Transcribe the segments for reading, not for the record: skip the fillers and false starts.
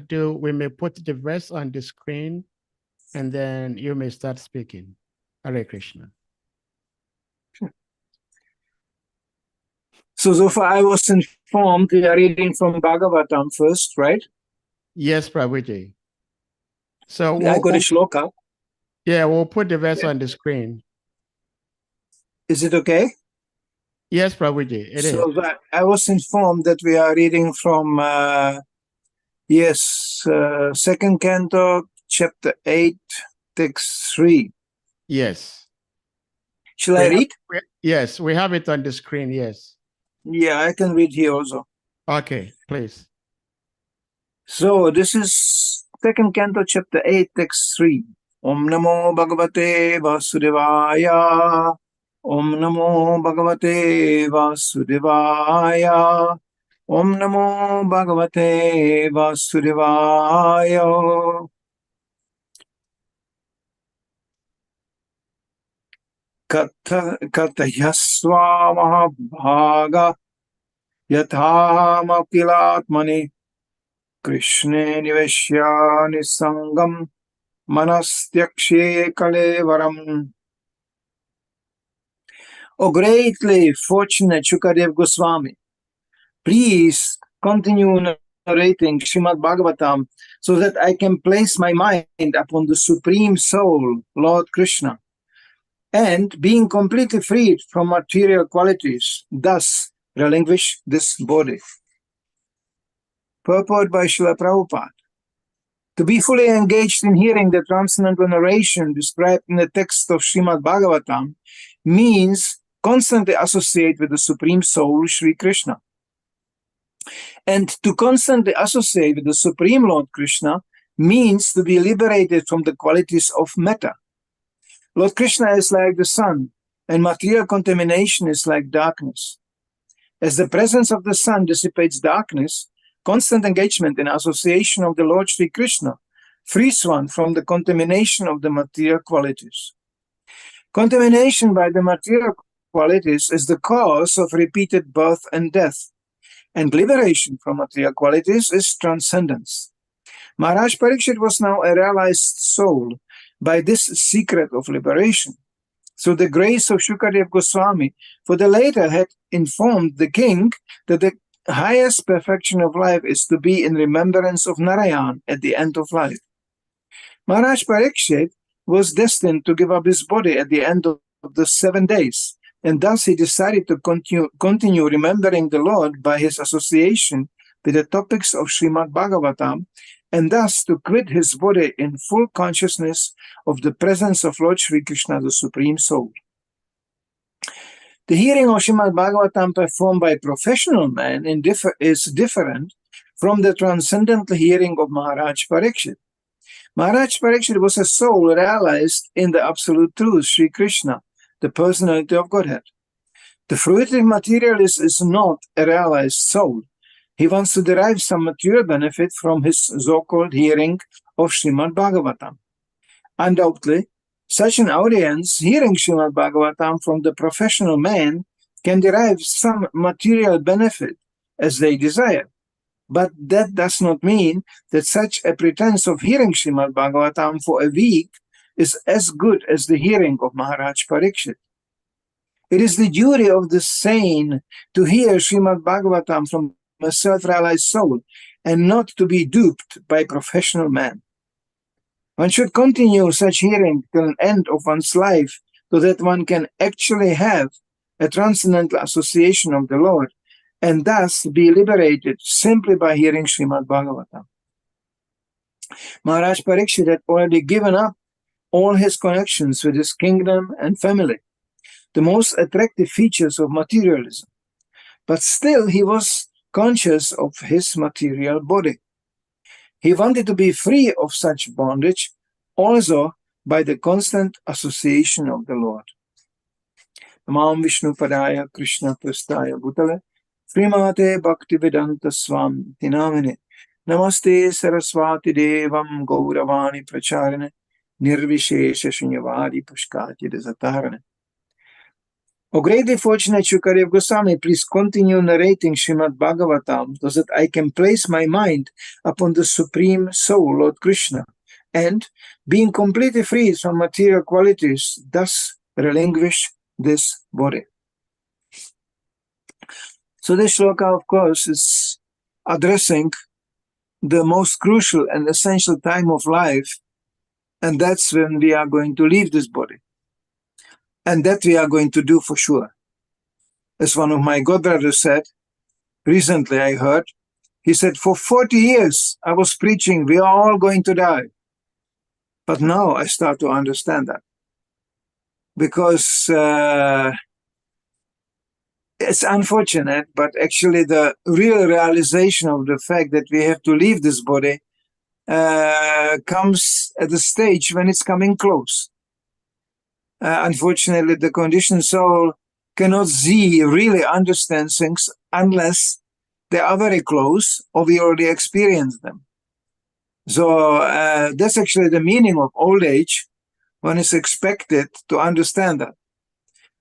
do, we may put the verse on the screen and then you may start speaking. Hare Krishna. So far I was informed we are reading from Bhagavatam first, right? Yes, Prabhuji. So I got a shloka. Yeah, we'll put the verse on the screen. Is it okay? Yes, Prabhuji, it is. I was informed that we are reading from, second canto, chapter 8, text 3. Yes. Shall I read? Yes, we have it on the screen, yes. Yeah, I can read here also. Okay, please. So this is second canto, chapter 8, text 3. Om Namo Bhagavate Vasudevaya. Om Namo Bhagavate Vasudevaya. Om Namo Bhagavate Vasudevaya. Kathayasva Mahabhaga Yatham Akilatmani Krishne Niveshya Nisangam Manastyakshe Kalevaram. O greatly fortunate Shukadev Goswami, please continue narrating Srimad Bhagavatam so that I can place my mind upon the Supreme Soul, Lord Krishna, and being completely freed from material qualities, thus relinquish this body. Purport by Srila Prabhupada. To be fully engaged in hearing the transcendental narration described in the text of Srimad Bhagavatam means constantly associate with the Supreme Soul, Sri Krishna. And to constantly associate with the Supreme Lord Krishna means to be liberated from the qualities of matter. Lord Krishna is like the sun, and material contamination is like darkness. As the presence of the sun dissipates darkness, constant engagement in association of the Lord Sri Krishna frees one from the contamination of the material qualities. Contamination by the material qualities is the cause of repeated birth and death, and liberation from material qualities is transcendence. Maharaj Parikshit was now a realized soul by this secret of liberation. So the grace of Shukadev Goswami, for the later had informed the king that the highest perfection of life is to be in remembrance of Narayan at the end of life. Maharaj Parikshit was destined to give up his body at the end of the 7 days, and thus he decided to continue remembering the Lord by his association with the topics of Srimad Bhagavatam, and thus to quit his body in full consciousness of the presence of Lord Sri Krishna, the Supreme Soul. The hearing of Srimad Bhagavatam performed by professional men is different from the transcendental hearing of Maharaj Parikshit. Maharaj Parikshit was a soul realized in the absolute truth, Sri Krishna, the personality of Godhead. The fruitive materialist is not a realized soul. He wants to derive some material benefit from his so-called hearing of Srimad Bhagavatam. Undoubtedly, such an audience hearing Srimad Bhagavatam from the professional man can derive some material benefit as they desire. But that does not mean that such a pretense of hearing Srimad Bhagavatam for a week is as good as the hearing of Maharaj Parikshit. It is the duty of the sane to hear Srimad Bhagavatam from a self-realized soul and not to be duped by professional men. One should continue such hearing till an end of one's life so that one can actually have a transcendental association of the Lord and thus be liberated simply by hearing Srimad Bhagavatam. Maharaj Parikshit had already given up all his connections with his kingdom and family, the most attractive features of materialism. But still he was conscious of his material body. He wanted to be free of such bondage also by the constant association of the Lord. Namam Vishnu Padaya Krishna Prastaya Bhutale Srimate Bhaktivedanta Swami Tinamine Namaste Saraswati Devam Gauravani Pracharane Nirvishesha Shunyavadi Pushkati Desatarane. O greatly fortunate Shukadev Goswami, please continue narrating Srimad Bhagavatam so that I can place my mind upon the Supreme Soul, Lord Krishna, and, being completely free from material qualities, thus relinquish this body. So this shloka, of course, is addressing the most crucial and essential time of life, and that's when we are going to leave this body. And that we are going to do for sure. As one of my godbrothers said, recently I heard, he said, for 40 years I was preaching, we are all going to die. But now I start to understand that. Because it's unfortunate, but actually the real realization of the fact that we have to leave this body comes at the stage when it's coming close. Unfortunately, the conditioned soul cannot see, really understand things unless they are very close or we already experience them. So that's actually the meaning of old age. One is expected to understand that.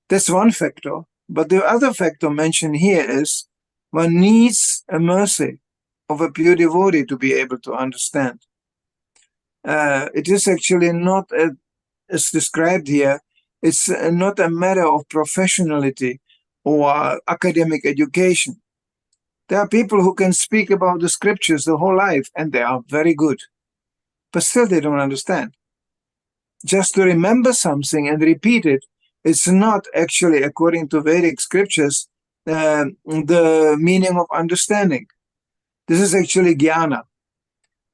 That's one factor. But the other factor mentioned here is one needs a mercy of a pure devotee to be able to understand. It is actually not, as described here, it's not a matter of professionality or academic education. There are people who can speak about the scriptures the whole life, and they are very good. But still they don't understand. Just to remember something and repeat it, it's not actually, according to Vedic scriptures, the meaning of understanding. This is actually jnana.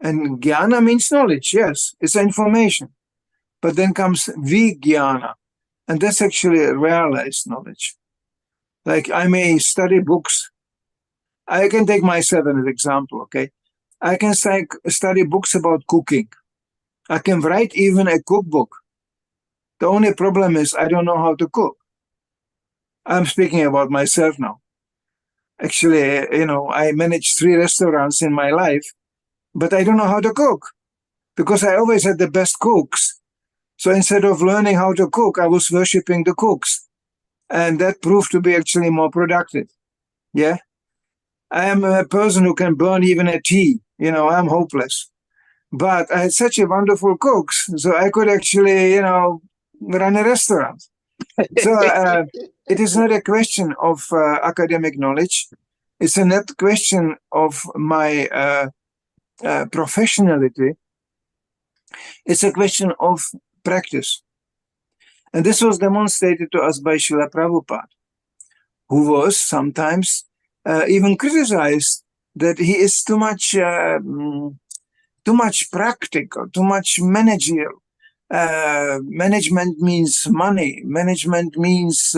And jnana means knowledge, yes, it's information. But then comes vijnana, and that's actually realized knowledge. Like I may study books. I can take myself as an example, okay? I can study books about cooking. I can write even a cookbook. The only problem is I don't know how to cook. I'm speaking about myself now. Actually, I managed 3 restaurants in my life, but I don't know how to cook because I always had the best cooks. So instead of learning how to cook, I was worshiping the cooks. And that proved to be actually more productive. Yeah. I am a person who can burn even a tea. I'm hopeless. But I had such a wonderful cooks, so I could actually, run a restaurant. So it is not a question of academic knowledge. It's a not question of my professionality. It's a question of practice. And this was demonstrated to us by Srila Prabhupada, who was sometimes even criticized that he is too much practical, too much managerial. Management means money. Management means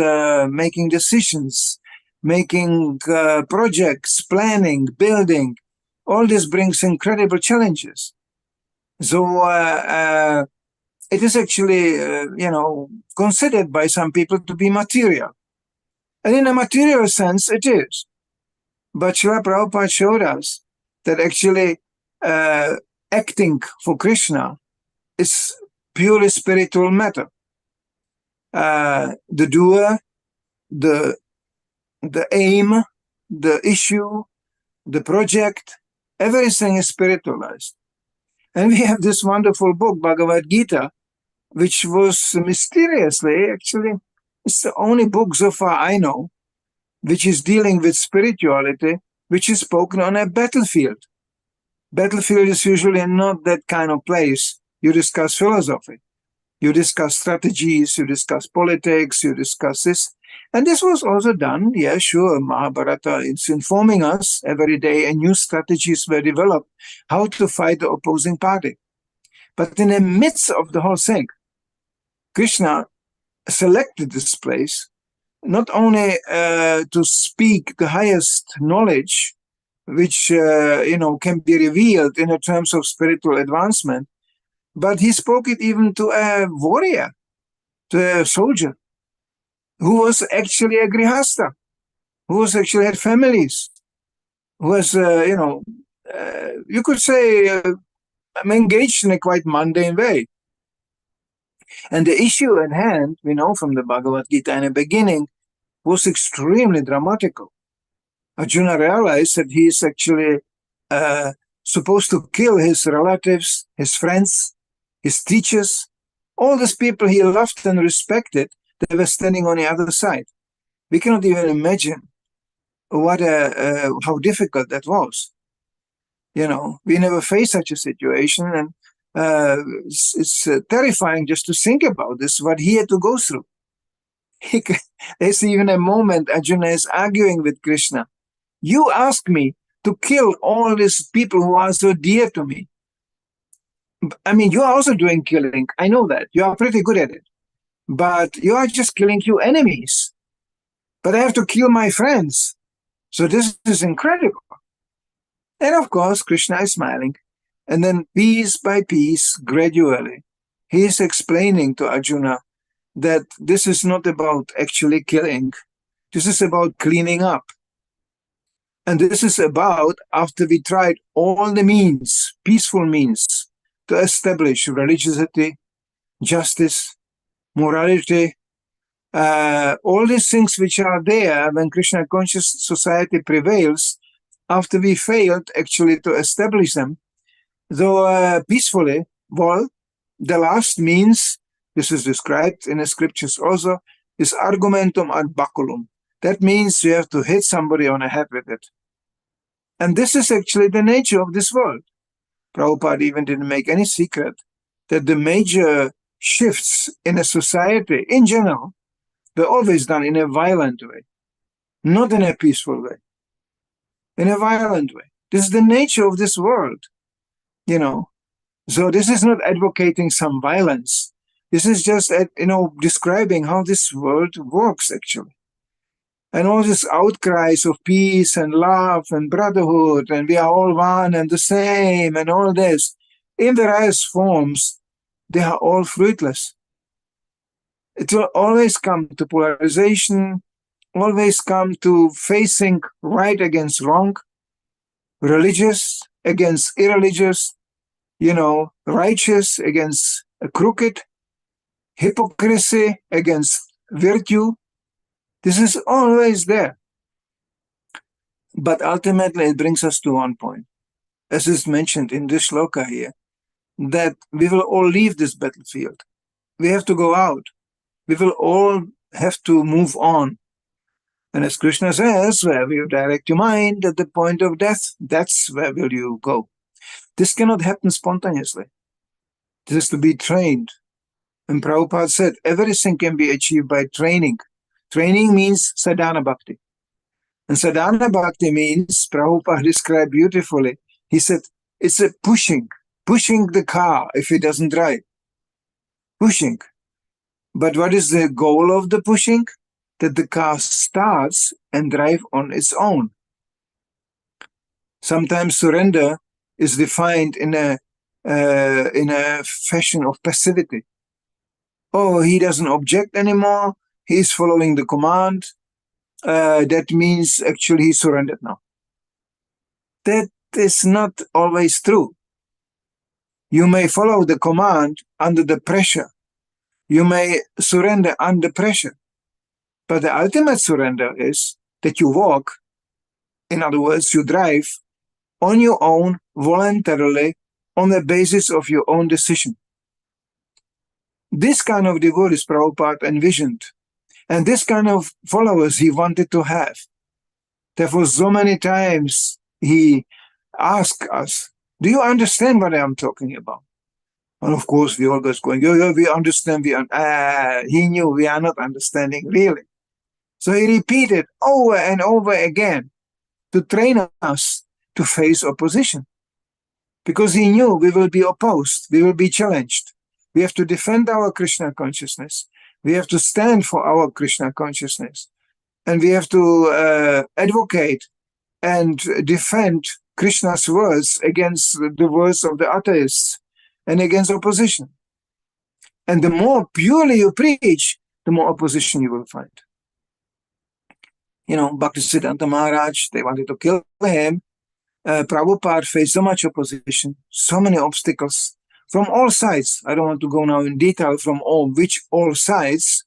making decisions, making projects, planning, building. All this brings incredible challenges. So it is actually, considered by some people to be material. And in a material sense, it is. But Srila Prabhupada showed us that actually acting for Krishna is purely spiritual matter. The doer, the aim, the issue, the project, everything is spiritualized. And we have this wonderful book, Bhagavad Gita, which was mysteriously, actually, it's the only book so far I know, which is dealing with spirituality, which is spoken on a battlefield. Battlefield is usually not that kind of place. You discuss philosophy, you discuss strategies, you discuss politics, you discuss this. And this was also done, yeah, sure, Mahabharata, it's informing us every day, and new strategies were developed how to fight the opposing party. But in the midst of the whole thing, Krishna selected this place not only to speak the highest knowledge, which can be revealed in terms of spiritual advancement, but he spoke it even to a warrior, to a soldier, who was actually a grihasta, who was actually had families, who was, you could say, engaged in a quite mundane way. And the issue at hand, we know from the Bhagavad Gita in the beginning, was extremely dramatical. Arjuna realized that he is actually supposed to kill his relatives, his friends, his teachers, all these people he loved and respected that were standing on the other side. We cannot even imagine what how difficult that was. You know, we never faced such a situation, and it's terrifying just to think about this, what he had to go through. There's even a moment Arjuna is arguing with Krishna. You ask me to kill all these people who are so dear to me. I mean, you are also doing killing. I know that. You are pretty good at it. But you are just killing your enemies. But I have to kill my friends. So this is incredible. And of course, Krishna is smiling. And then piece by piece, gradually, he is explaining to Arjuna that this is not about actually killing. This is about cleaning up. And this is about, after we tried all the means, peaceful means, to establish religiosity, justice, morality, all these things which are there when Krishna conscious society prevails, after we failed actually to establish them, though peacefully, well, the last means, this is described in the scriptures also, is argumentum ad baculum. That means you have to hit somebody on the head with it. And this is actually the nature of this world. Prabhupada even didn't make any secret that the major shifts in a society in general were always done in a violent way, not in a peaceful way, in a violent way. This is the nature of this world, you know. So this is not advocating some violence. This is just, describing how this world works, actually. And all these outcries of peace and love and brotherhood, and we are all one and the same, and all this, in various forms, they are all fruitless. It will always come to polarization, always come to facing right against wrong, religious against irreligious, righteous against crooked, hypocrisy against virtue. This is always there. But ultimately it brings us to one point, as is mentioned in this shloka here, that we will all leave this battlefield. We have to go out. We will all have to move on. And as Krishna says, where will you direct your mind at the point of death, that's where will you go. This cannot happen spontaneously. This is to be trained. And Prabhupada said, everything can be achieved by training. Training means sadhana bhakti. And sadhana bhakti means, Prabhupada described beautifully, he said, it's a pushing the car if it doesn't drive. Pushing. But what is the goal of the pushing? That the car starts and drive on its own. Sometimes surrender is defined in a fashion of passivity. Oh, he doesn't object anymore. He's following the command. That means actually he surrendered now. That is not always true. You may follow the command under the pressure. You may surrender under pressure. But the ultimate surrender is that you walk, in other words, you drive on your own, voluntarily, on the basis of your own decision. This kind of devotees Prabhupada envisioned, and this kind of followers he wanted to have. Therefore, so many times he asked us, do you understand what I'm talking about? And of course, we always going, yeah, we understand. He knew we are not understanding really. So he repeated over and over again to train us to face opposition. Because he knew we will be opposed, we will be challenged. We have to defend our Krishna consciousness. We have to stand for our Krishna consciousness. And we have to advocate and defend Krishna's words against the words of the atheists and against opposition. And the more purely you preach, the more opposition you will find. Bhaktisiddhanta Maharaj, they wanted to kill him. Prabhupada faced so much opposition, so many obstacles from all sides. I don't want to go now in detail from all sides,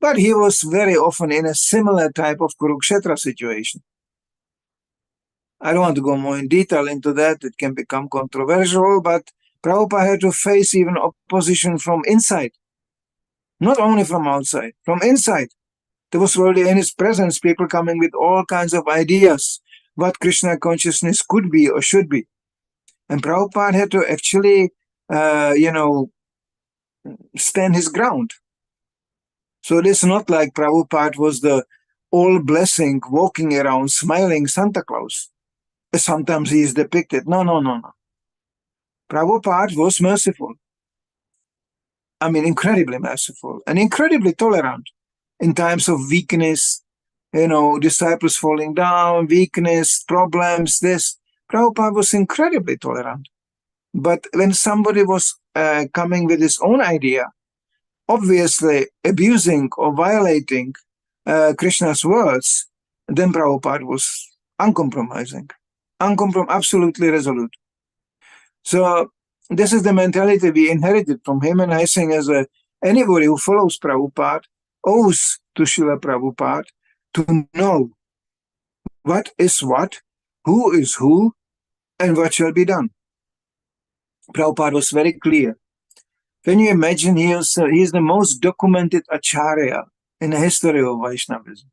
But he was very often in a similar type of Kurukshetra situation. I don't want to go more in detail into that. It can become controversial, but Prabhupada had to face even opposition from inside. Not only from outside, from inside. There was already in his presence people coming with all kinds of ideas what Krishna consciousness could be or should be. And Prabhupada had to actually, stand his ground. So it is not like Prabhupada was the all-blessing, walking around, smiling Santa Claus. Sometimes he is depicted. No. Prabhupada was merciful. I mean, incredibly merciful and incredibly tolerant in times of weakness, disciples falling down, weakness, problems, this. Prabhupada was incredibly tolerant. But when somebody was coming with his own idea, obviously abusing or violating Krishna's words, then Prabhupada was uncompromising, absolutely resolute. So this is the mentality we inherited from him, and I think anybody who follows Prabhupada owes to Srila Prabhupada to know what is what, who is who, and what shall be done. Prabhupada was very clear. Can you imagine he is the most documented acharya in the history of Vaishnavism?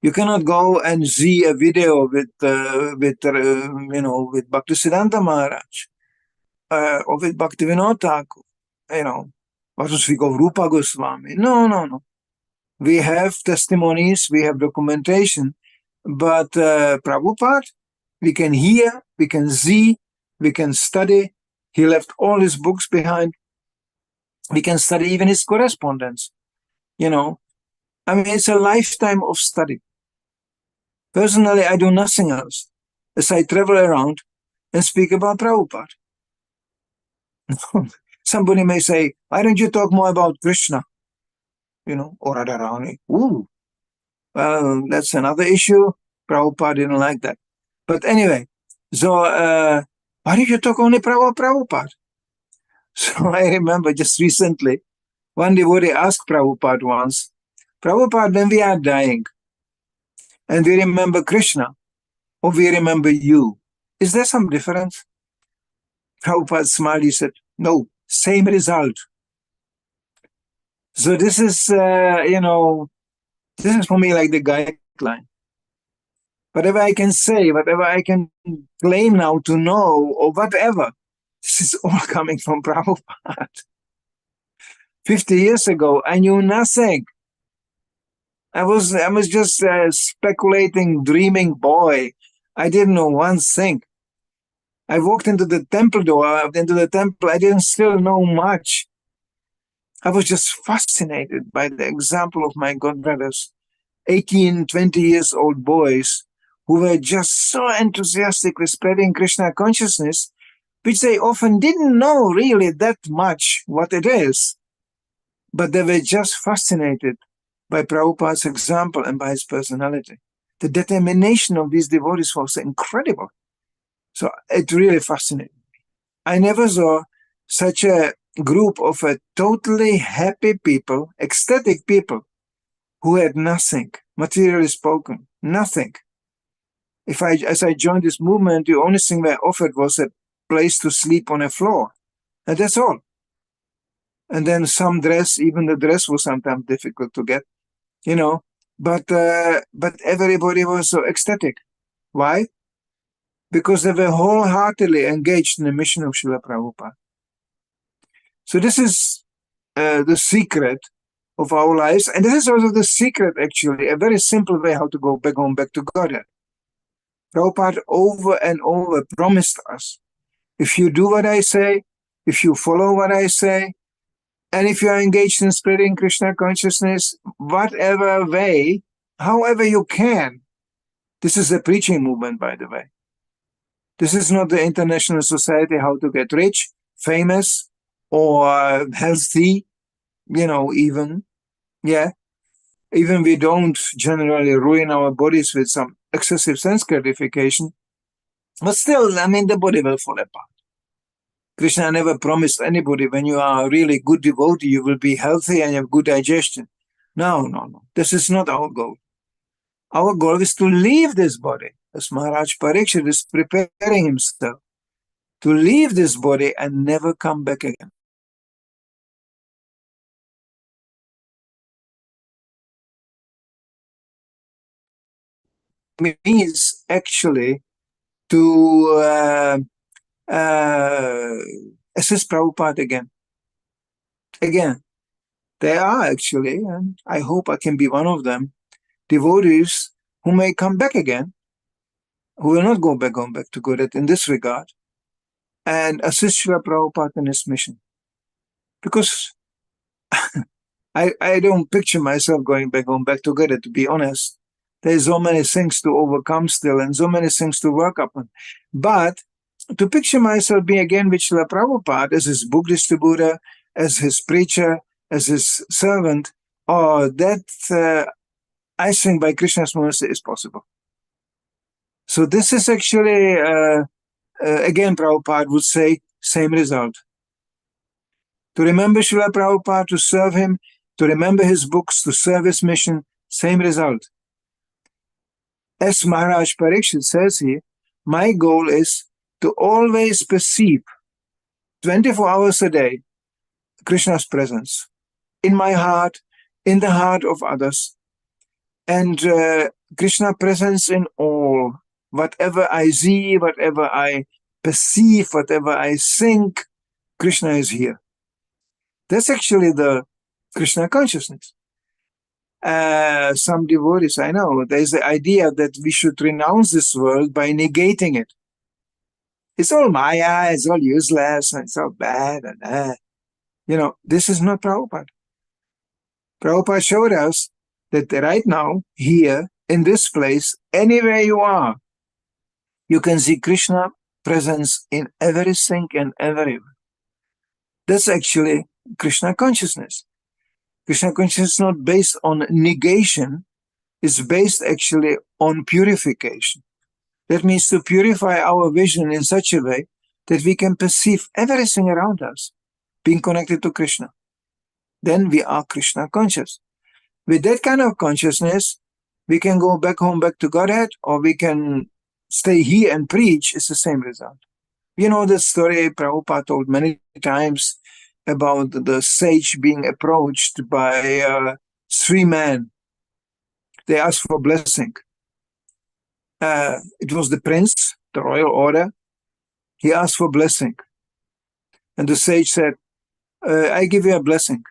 You cannot go and see a video with Bhaktisiddhanta Maharaj or with Bhaktivinoda Thakur, what to speak of Rupa Goswami. No. We have testimonies, we have documentation, but Prabhupada, we can hear, we can see, we can study. He left all his books behind. We can study even his correspondence. It's a lifetime of study. Personally, I do nothing else as I travel around and speak about Prabhupada. Somebody may say, why don't you talk more about Krishna? Or Radharani. Ooh. Well, that's another issue. Prabhupada didn't like that. But anyway, so why don't you talk only Prabhupada? So I remember just recently, one devotee asked Prabhupada once, Prabhupada, when we are dying, and we remember Krishna, or we remember you, is there some difference? Prabhupada smiled, he said, no, same result. So this is, this is for me like the guideline. Whatever I can say, whatever I can claim now to know, or whatever, this is all coming from Prabhupada. 50 years ago, I knew nothing. I was just a speculating, dreaming boy. I didn't know one thing. I walked into the temple door, into the temple. I didn't still know much. I was just fascinated by the example of my godbrothers, 18, 20 years old boys who were just so enthusiastic with spreading Krishna consciousness, which they often didn't know really that much what it is. But they were just fascinated by Prabhupada's example and by his personality. The determination of these devotees was incredible. So it really fascinated me. I never saw such a group of totally happy people, ecstatic people, who had nothing, materially spoken, nothing. As I joined this movement, the only thing they offered was a place to sleep on a floor. And that's all. And then some dress, even the dress was sometimes difficult to get, but everybody was so ecstatic. Why? Because they were wholeheartedly engaged in the mission of Srila Prabhupada. So this is the secret of our lives. And this is also the secret, actually, a very simple way how to go back to Godhead. Prabhupada over and over promised us, if you do what I say, if you follow what I say, and if you are engaged in spreading Krishna consciousness, whatever way, however you can, this is a preaching movement, by the way. This is not the international society how to get rich, famous, or healthy, even. Yeah. Even we don't generally ruin our bodies with some excessive sense gratification. But still, the body will fall apart. Krishna never promised anybody when you are a really good devotee, you will be healthy and have good digestion. No. This is not our goal. Our goal is to leave this body, as Maharaj Parikshit is preparing himself to leave this body and never come back again. Means actually to assist Prabhupada again. Again, there are actually, and I hope I can be one of them, devotees who may come back again, who will not go back to Godhead in this regard, and assist Srila Prabhupada in his mission. Because I don't picture myself going back to Godhead, to be honest. There's so many things to overcome still and so many things to work upon. But to picture myself being again with Srila Prabhupada as his book distributor, as his preacher, as his servant, that I think by Krishna's mercy is possible. So this is actually, again, Prabhupada would say, same result. To remember Srila Prabhupada, to serve him, to remember his books, to serve his mission, same result. As Maharaj Parikshit says here, my goal is to always perceive 24 hours a day Krishna's presence in my heart, in the heart of others, and Krishna presence in all. Whatever I see, whatever I perceive, whatever I think, Krishna is here. That's actually the Krishna consciousness. Some devotees, I know, there's the idea that we should renounce this world by negating it. It's all Maya, it's all useless, it's all bad. And this is not Prabhupada. Prabhupada showed us that right now, here, in this place, anywhere you are, you can see Krishna presence in everything and everywhere. That's actually Krishna consciousness. Krishna consciousness is not based on negation, it's based actually on purification. That means to purify our vision in such a way that we can perceive everything around us being connected to Krishna. Then we are Krishna conscious. With that kind of consciousness, we can go back home, back to Godhead, or we can stay here and preach. It's the same result. You know the story Prabhupada told many times about the sage being approached by 3 men. They asked for blessing. It was the prince, the royal order. He asked for blessing. And the sage said, I give you a blessing.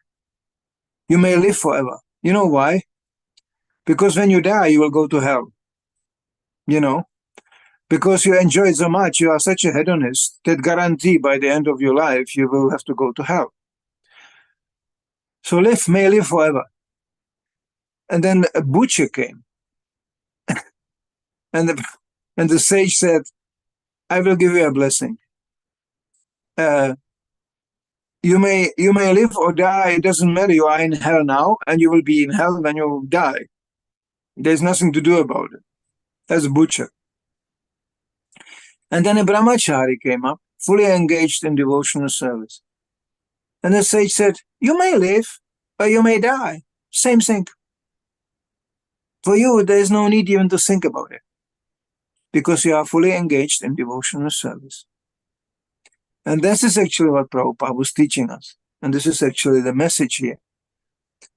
You may live forever. You know why? Because when you die, you will go to hell. Because you enjoyed so much, you are such a hedonist that guarantee by the end of your life, you will have to go to hell. So may live forever. And then a butcher came. and the sage said, I will give you a blessing. You may live or die, it doesn't matter. You are in hell now, and you will be in hell when you die. There's nothing to do about it. That's a butcher. And then a brahmachari came up, fully engaged in devotional service. And the sage said, you may live, or you may die. Same thing. For you, there is no need even to think about it, because you are fully engaged in devotional service. And this is actually what Prabhupada was teaching us. And this is actually the message here.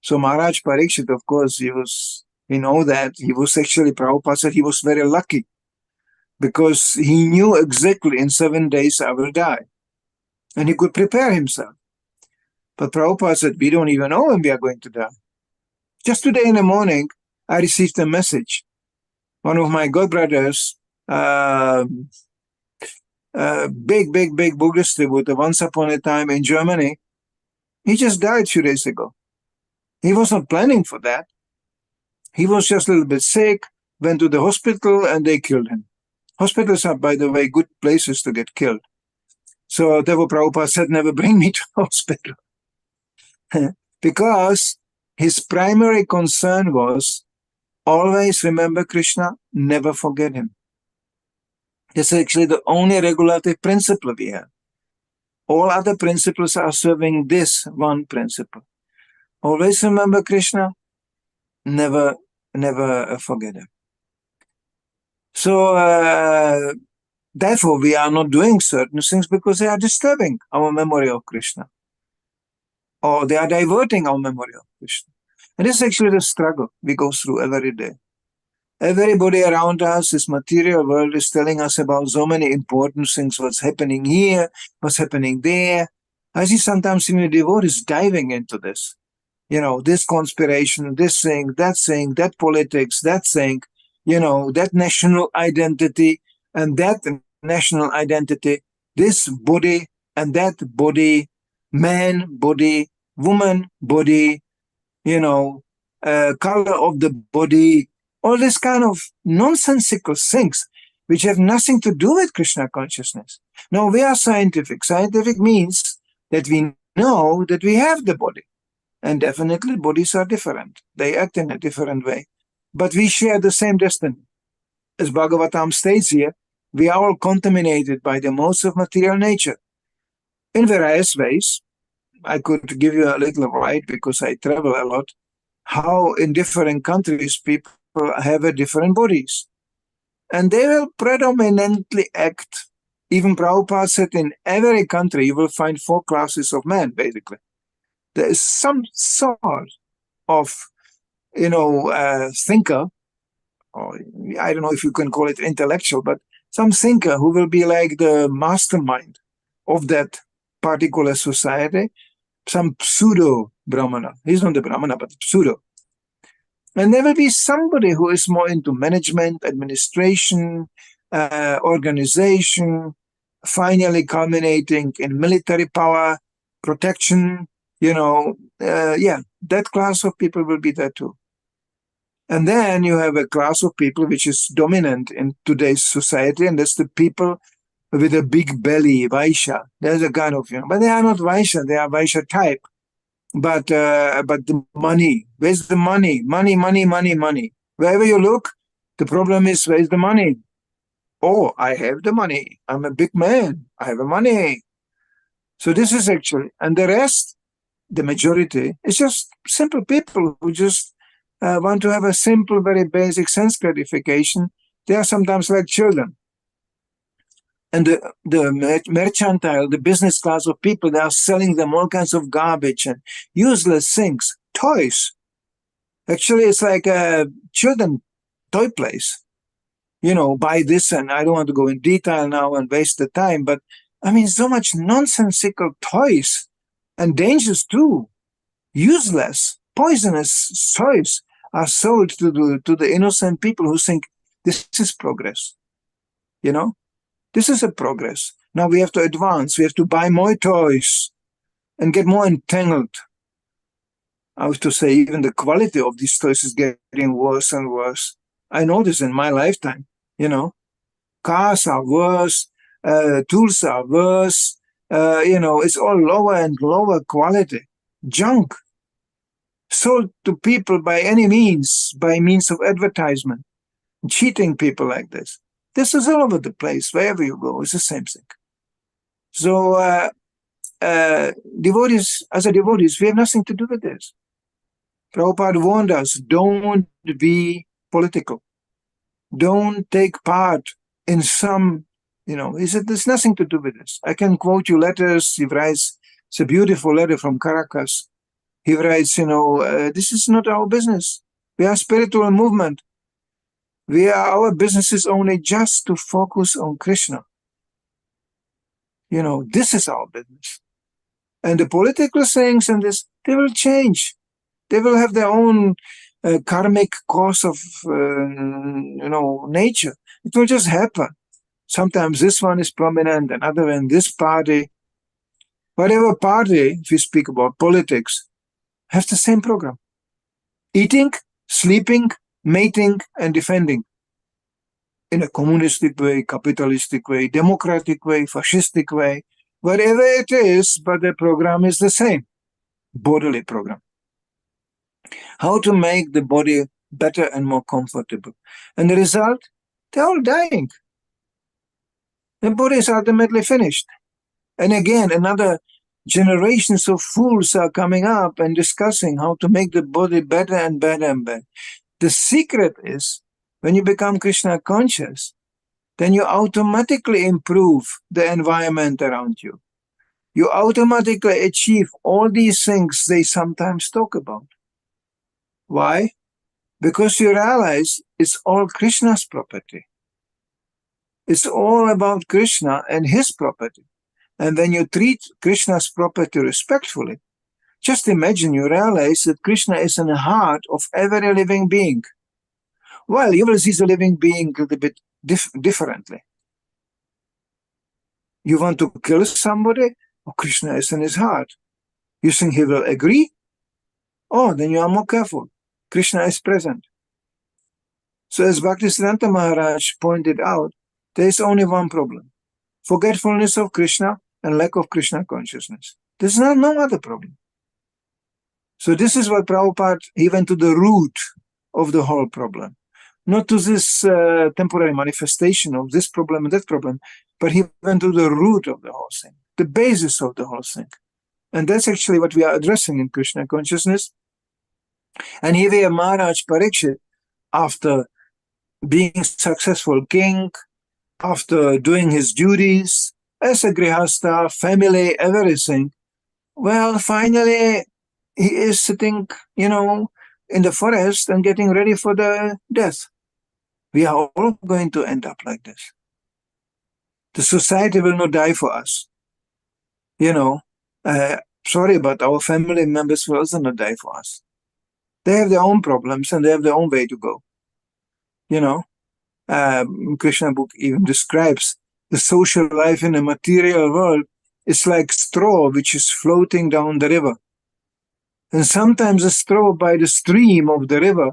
So Maharaj Parikshit, of course, we know that he was actually, Prabhupada said he was very lucky, because he knew exactly in 7 days I will die. And he could prepare himself. But Prabhupada said, we don't even know when we are going to die. Just today in the morning, I received a message. One of my godbrothers, big book distributor, once upon a time in Germany, he just died a few days ago. He was not planning for that. He was just a little bit sick, went to the hospital, and they killed him. Hospitals are, by the way, good places to get killed. So therefore Prabhupada said, never bring me to hospital. Because his primary concern was, always remember Krishna, never forget him. This is actually the only regulative principle we have. All other principles are serving this one principle. Always remember Krishna, never forget them. So therefore, we are not doing certain things because they are disturbing our memory of Krishna, or they are diverting our memory of Krishna. And this is actually the struggle we go through every day. Everybody around us, this material world, is telling us about so many important things, what's happening here, what's happening there. I see sometimes even devotees diving into this. This conspiration, this thing, that politics, that thing, that national identity and that national identity, this body and that body, man body, woman body, color of the body, all this kind of nonsensical things which have nothing to do with Krishna consciousness. No, we are scientific. Scientific means that we know that we have the body. And definitely bodies are different. They act in a different way. But we share the same destiny. As Bhagavatam states here, we are all contaminated by the modes of material nature. In various ways, I could give you a little light because I travel a lot, how in different countries people have different bodies. And they will predominantly act. Even Prabhupada said in every country you will find 4 classes of men, basically. There is some sort of, thinker, or I don't know if you can call it intellectual, but some thinker who will be like the mastermind of that particular society, some pseudo-Brahmana. He's not the Brahmana, but pseudo. And there will be somebody who is more into management, administration, organization, finally culminating in military power, protection, that class of people will be there too. And then you have a class of people which is dominant in today's society, and that's the people with a big belly, Vaishya. There's a kind of, but they are not Vaishya, they are Vaishya type. But the money, where's the money? Money. Wherever you look, the problem is, where's the money? Oh, I have the money. I'm a big man. I have the money. So this is actually, and the rest, the majority, is just simple people who just want to have a simple, very basic sense gratification. They are sometimes like children. And the mercantile, the business class of people, they are selling them all kinds of garbage and useless things, toys. Actually, it's like a children toy place. Buy this, and I don't want to go in detail now and waste the time, but I mean, so much nonsensical toys and dangerous too, useless, poisonous toys are sold to the innocent people who think this is progress. This is a progress. Now we have to advance. We have to buy more toys and get more entangled. I was to say, even the quality of these toys is getting worse and worse. I know this in my lifetime. Cars are worse, tools are worse. It's all lower and lower quality. Junk. Sold to people by any means, by means of advertisement. Cheating people like this. This is all over the place. Wherever you go, it's the same thing. So, devotees, we have nothing to do with this. Prabhupada warned us, don't be political. Don't take part in some, he said, there's nothing to do with this. I can quote you letters. He writes, it's a beautiful letter from Caracas. He writes, this is not our business. We are spiritual movement. Our business is only just to focus on Krishna. This is our business. And the political things and this, they will change. They will have their own karmic course of, nature. It will just happen. Sometimes this one is prominent, another in this party. Whatever party, if we speak about politics, has the same program. Eating, sleeping, mating, and defending. In a communistic way, capitalistic way, democratic way, fascistic way, whatever it is, but the program is the same. Bodily program. How to make the body better and more comfortable. And the result, they're all dying. The body is ultimately finished. And again, another generations of fools are coming up and discussing how to make the body better and better and better. The secret is, when you become Krishna conscious, then you automatically improve the environment around you. You automatically achieve all these things they sometimes talk about. Why? Because you realize it's all Krishna's property. It's all about Krishna and his property. And when you treat Krishna's property respectfully, just imagine you realize that Krishna is in the heart of every living being. Well, you will see the living being a little bit differently. You want to kill somebody? Oh, Krishna is in his heart. You think he will agree? Oh, then you are more careful. Krishna is present. So as Bhaktisiddhanta Maharaj pointed out, there is only one problem: forgetfulness of Krishna and lack of Krishna consciousness. There's no other problem. So this is what Prabhupada, he went to the root of the whole problem. Not to this temporary manifestation of this problem and that problem, but he went to the root of the whole thing, the basis of the whole thing. And that's actually what we are addressing in Krishna consciousness. And here we have Maharaj Parikshit, after being a successful king, after doing his duties as a grihastha, family, everything. Well, finally, he is sitting, in the forest and getting ready for the death. We are all going to end up like this. The society will not die for us. Sorry, but our family members will also not die for us. They have their own problems and they have their own way to go. Krishna book even describes the social life in the material world is like straw which is floating down the river. And sometimes the straw by the stream of the river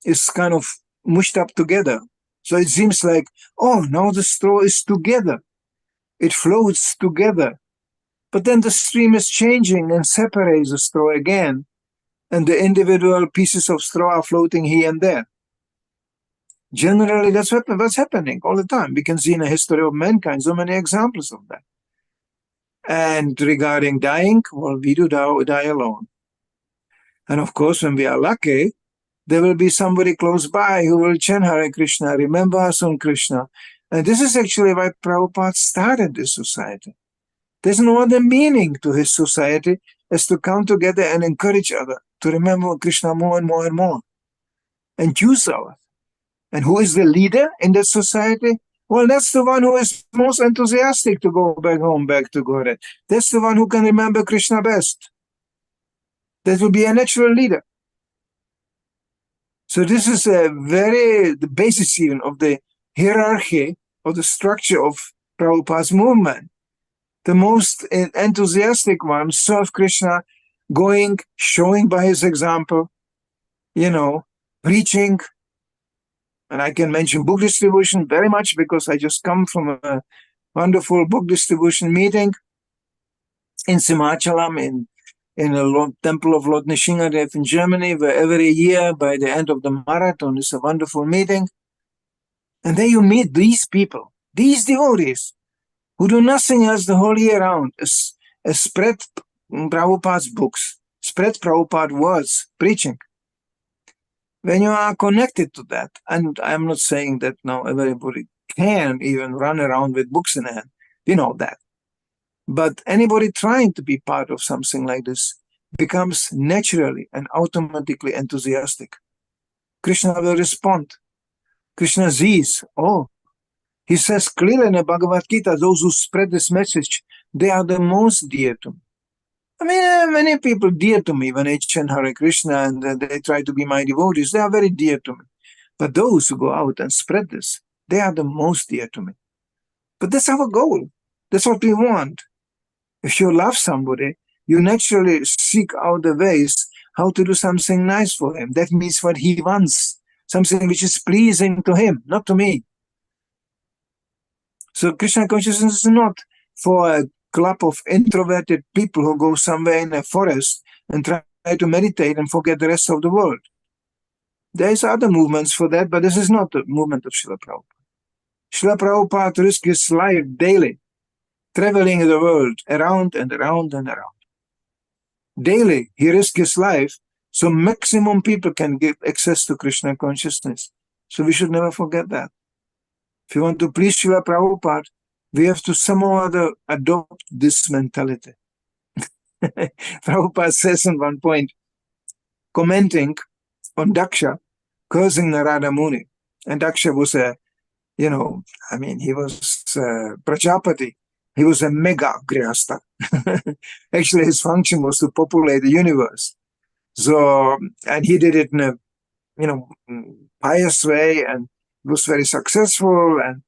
is kind of mushed up together. So it seems like, oh, now the straw is together. It floats together. But then the stream is changing and separates the straw again. And the individual pieces of straw are floating here and there. Generally, that's what's happening all the time. We can see in the history of mankind so many examples of that. And regarding dying, well, we do die alone. And of course, when we are lucky, there will be somebody close by who will chant Hare Krishna, remember us on Krishna. And this is actually why Prabhupada started this society. There's no other meaning to his society as to come together and encourage others to remember Krishna more and more and more. And use our. And who is the leader in that society? Well, that's the one who is most enthusiastic to go back home, back to Godhead. That's the one who can remember Krishna best. That will be a natural leader. So this is the basis even of the hierarchy of the structure of Prabhupada's movement. The most enthusiastic ones serve Krishna, going, showing by his example, preaching. And I can mention book distribution very much because I just come from a wonderful book distribution meeting in Simachalam, in the temple of Lord Nishingadev in Germany, where every year by the end of the marathon is a wonderful meeting. And there you meet these people, these devotees, who do nothing else the whole year round as spread Prabhupada's books, spread Prabhupada's words, preaching. When you are connected to that, and I'm not saying that now everybody can even run around with books in hand, we know that. But anybody trying to be part of something like this becomes naturally and automatically enthusiastic. Krishna will respond. Krishna sees, he says clearly in the Bhagavad Gita, those who spread this message, they are the most dear to me. I mean, many people dear to me when I chant Hare Krishna and they try to be my devotees, they are very dear to me. But those who go out and spread this, they are the most dear to me. But that's our goal. That's what we want. If you love somebody, you naturally seek out the ways how to do something nice for him. That means what he wants, something which is pleasing to him, not to me. So Krishna consciousness is not for a club of introverted people who go somewhere in a forest and try to meditate and forget the rest of the world. There's other movements for that, but this is not the movement of Srila Prabhupada. Srila Prabhupada risks his life daily traveling the world around and around and around. Daily, he risked his life so maximum people can get access to Krishna consciousness. So we should never forget that. If you want to please Srila Prabhupada, we have to somehow or other adopt this mentality. Prabhupada says at one point, commenting on Daksha, cursing Narada Muni. And Daksha was he was Prajapati. He was a mega grihastha. Actually, his function was to populate the universe. So, and he did it in a, pious way, and was very successful. And,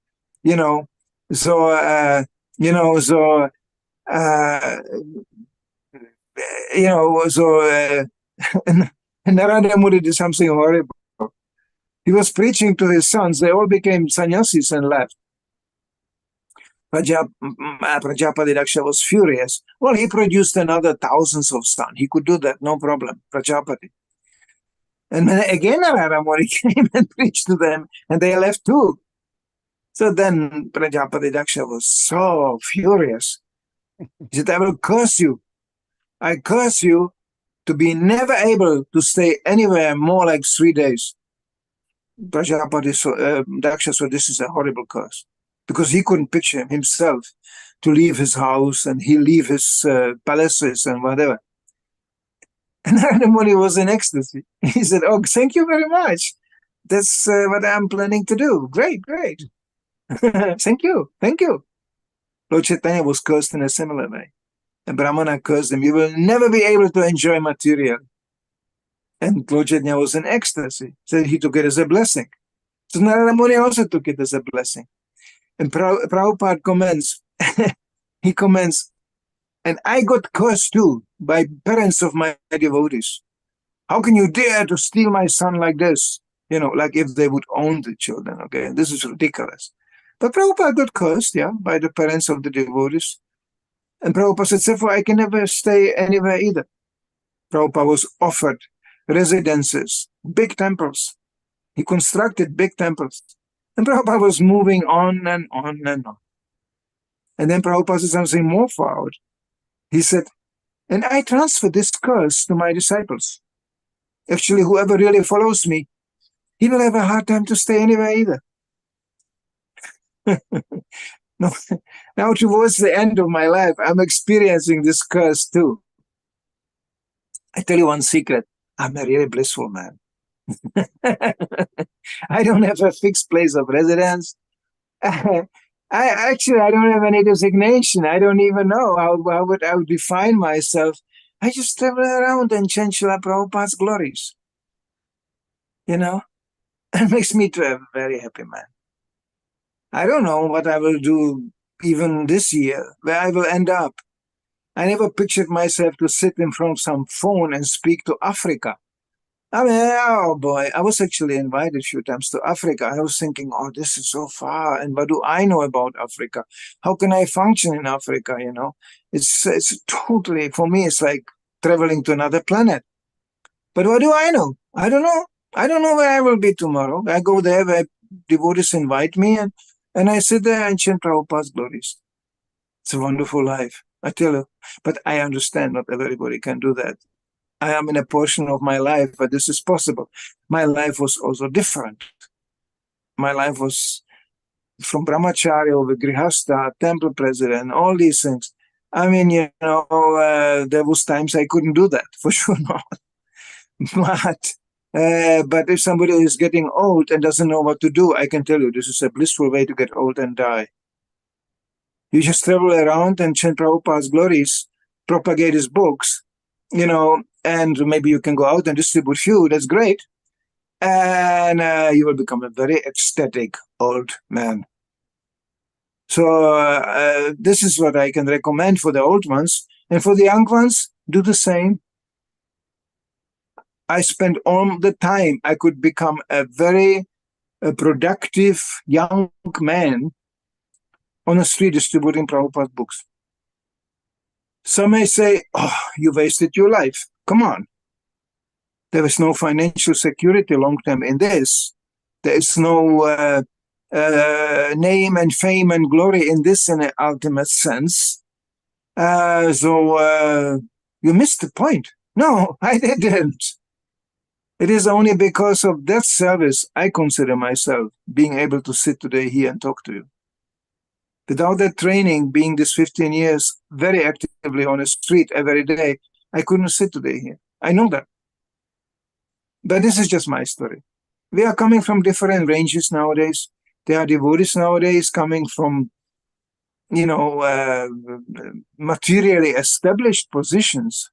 and Narada Muni did something horrible. He was preaching to his sons. They all became sannyasis and left. Prajapati Daksha was furious. Well, he produced another thousands of sons. He could do that, no problem, Prajapati. And then again Narada Muni came and preached to them, and they left too. So then Prajapati Daksha was so furious. He said, I will curse you. I curse you to be never able to stay anywhere more like 3 days. Prajapati Daksha said, this is a horrible curse. Because he couldn't picture himself to leave his house and he leave his palaces and whatever. And Narada Muni was in ecstasy. He said, oh, thank you very much. That's what I'm planning to do. Great, great. Thank you, thank you. Lord Chaitanya was cursed in a similar way. And Brahmana cursed him. You will never be able to enjoy material. And Lord Chaitanya was in ecstasy. So he took it as a blessing. So Narada Muni also took it as a blessing. And Prabhupada comments, he comments, and I got cursed too by parents of my devotees. How can you dare to steal my son like this? Like if they would own the children, okay? This is ridiculous. But Prabhupada got cursed, by the parents of the devotees. And Prabhupada said, therefore I can never stay anywhere either. Prabhupada was offered residences, big temples. He constructed big temples. And Prabhupada was moving on and on and on. And then Prabhupada said something more forward. He said, and I transfer this curse to my disciples. Actually, whoever really follows me, he will have a hard time to stay anywhere either. Now, towards the end of my life, I'm experiencing this curse too. I tell you one secret. I'm a really blissful man. I don't have a fixed place of residence. I don't have any designation. I don't even know how would I would define myself. I just travel around and chant Srila Prabhupada's glories. It makes me to a very happy man. I don't know what I will do even this year, where I will end up. I never pictured myself to sit in front of some phone and speak to Africa. I mean, oh boy, I was actually invited a few times to Africa. I was thinking, oh, this is so far. And what do I know about Africa? How can I function in Africa, It's totally, for me, it's like traveling to another planet. But what do I know? I don't know. I don't know where I will be tomorrow. I go there where devotees invite me and I sit there and chant Prabhupada's glories. It's a wonderful life, I tell you. But I understand not everybody can do that. I am in a portion of my life where this is possible. My life was also different. My life was from brahmachari over grihastha, temple president, all these things. I mean, there was times I couldn't do that, for sure not. But if somebody is getting old and doesn't know what to do, I can tell you this is a blissful way to get old and die. You just travel around and chant Prabhupada's glories, propagate his books, and maybe you can go out and distribute food. That's great. And you will become a very ecstatic old man. So this is what I can recommend for the old ones. And for the young ones, do the same. I spent all the time I could become a very productive young man on the street distributing Prabhupada's books. Some may say, oh, you wasted your life. Come on. There is no financial security long-term in this. There is no name and fame and glory in this in an ultimate sense. So you missed the point. No, I didn't. It is only because of that service I consider myself being able to sit today here and talk to you. Without that training, being this 15 years very actively on the street every day, I couldn't sit today here. I know that. But this is just my story. We are coming from different ranges nowadays. There are devotees nowadays coming from, materially established positions,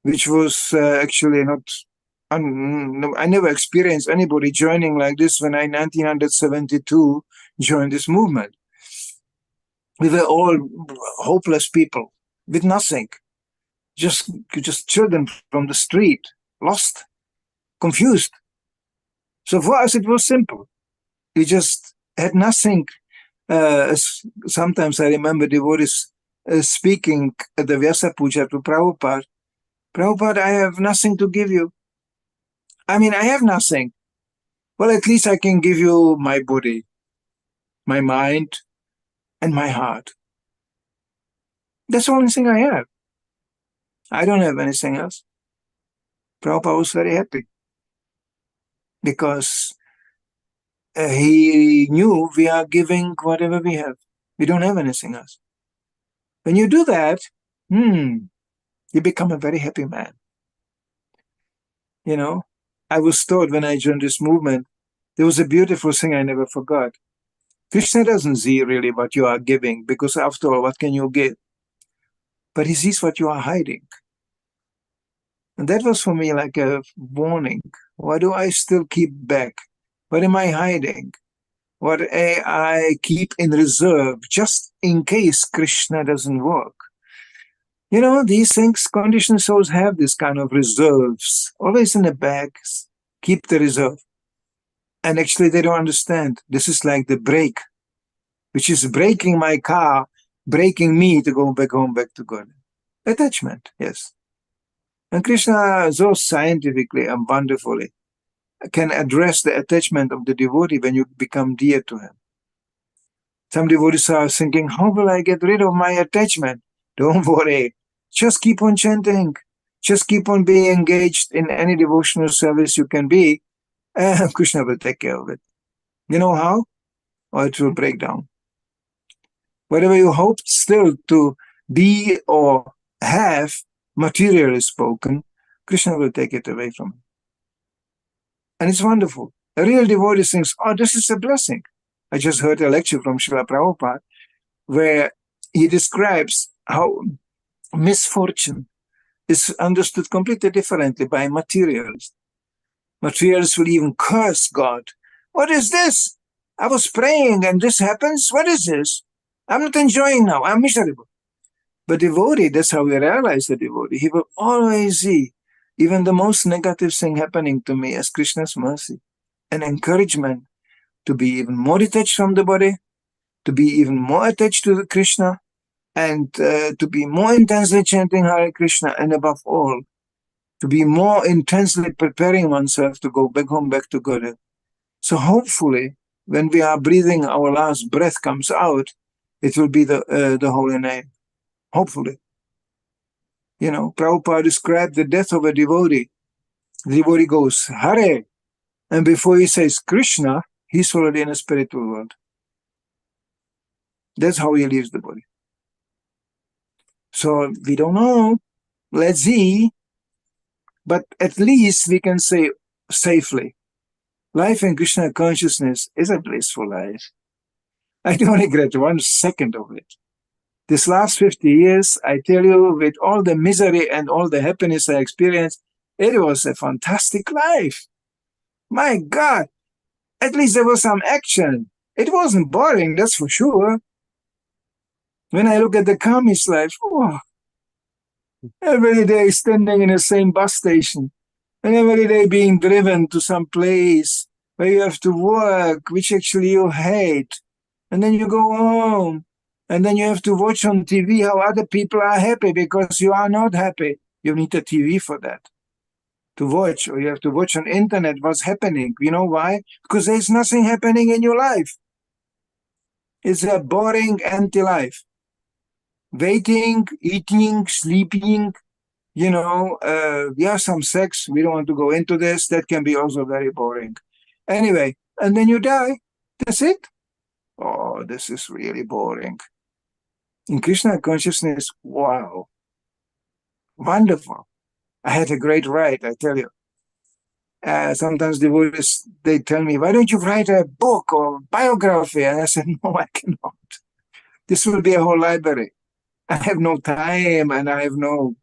which was actually not. I never experienced anybody joining like this when I, in 1972, joined this movement. We were all hopeless people with nothing, just children from the street, lost, confused. So for us, it was simple. We just had nothing. Sometimes I remember devotees speaking at the Vyasa Puja to Prabhupada. Prabhupada, I have nothing to give you. I mean, I have nothing. Well, at least I can give you my body, my mind, and my heart. That's the only thing I have. I don't have anything else. Prabhupada was very happy because he knew we are giving whatever we have. We don't have anything else. When you do that, you become a very happy man. I was taught when I joined this movement, there was a beautiful thing I never forgot. Krishna doesn't see really what you are giving, because after all, what can you give? But he sees what you are hiding. And that was for me like a warning. Why do I still keep back? What am I hiding? What I keep in reserve just in case Krishna doesn't work? These things, conditioned souls have this kind of reserves, always in the back, keep the reserve. And actually they don't understand. This is like the brake, which is braking my car, braking me to go back home, back to God. Attachment, yes. And Krishna so scientifically and wonderfully can address the attachment of the devotee when you become dear to him. Some devotees are thinking, how will I get rid of my attachment? Don't worry. Just keep on chanting. Just keep on being engaged in any devotional service you can be, and Krishna will take care of it. You know how? Or it will break down. Whatever you hope still to be or have, materially spoken, Krishna will take it away from you. And it's wonderful. A real devotee thinks, oh, this is a blessing. I just heard a lecture from Srila Prabhupada where he describes how misfortune is understood completely differently by materialists. Materialists will even curse God. What is this? I was praying and this happens? What is this? I'm not enjoying now. I'm miserable. But devotee, that's how we realize the devotee. He will always see even the most negative thing happening to me as Krishna's mercy, an encouragement to be even more detached from the body, to be even more attached to the Krishna, and to be more intensely chanting Hare Krishna, and above all, to be more intensely preparing oneself to go back home, back to God. So hopefully, when we are breathing, our last breath comes out, it will be the holy name. Hopefully. Prabhupada described the death of a devotee. The devotee goes, Hare, and before he says Krishna, he's already in a spiritual world. That's how he leaves the body. So we don't know. Let's see. But at least we can say safely, life in Krishna consciousness is a blissful life. I don't regret 1 second of it. This last 50 years, I tell you, with all the misery and all the happiness I experienced, it was a fantastic life. My God, at least there was some action. It wasn't boring, that's for sure. When I look at the Kami's life, every day standing in the same bus station, and every day being driven to some place where you have to work, which actually you hate, and then you go home, and then you have to watch on TV how other people are happy because you are not happy. You need a TV for that. to watch, or you have to watch on internet what's happening. You know why? Because there's nothing happening in your life. It's a boring, empty life. Waiting, eating, sleeping, some sex. We don't want to go into this. That can be also very boring. Anyway, and then you die. That's it. Oh, this is really boring. In Krishna consciousness, wow. Wonderful. I had a great ride, I tell you. Sometimes devotees, they tell me, why don't you write a book or biography? And I said, no, I cannot. This will be a whole library. I have no time, and I have no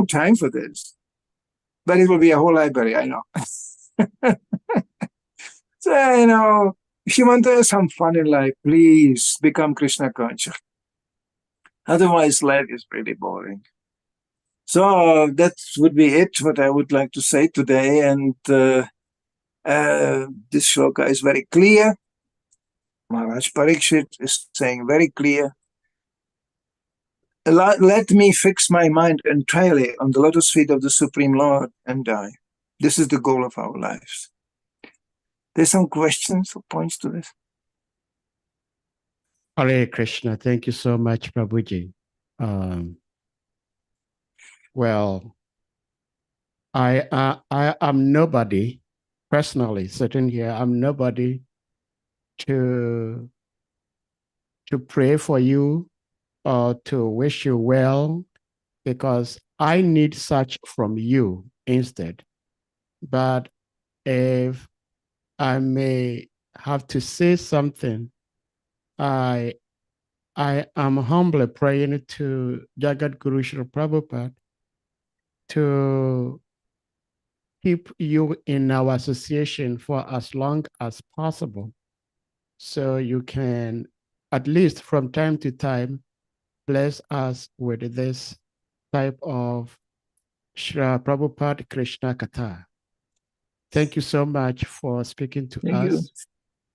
time for this. But it will be a whole library, I know. So, if you want to have some fun in life, please become Krishna conscious. Otherwise, life is pretty boring. So that would be it, what I would like to say today. And this shloka is very clear. Maharaj Parikshit is saying very clear. Let me fix my mind entirely on the lotus feet of the Supreme Lord and die. This is the goal of our lives. There's some questions or points to this? Hare Krishna. Thank you so much, Prabhuji. Well, I am nobody personally sitting here. I'm nobody to pray for you or to wish you well, because I need such from you instead. But if I may have to say something, I am humbly praying to Jagat Guru Srila Prabhupada to keep you in our association for as long as possible, so you can, at least from time to time, bless us with this type of Srila Prabhupada Krishna Katha. Thank you so much for speaking to Thank us. you.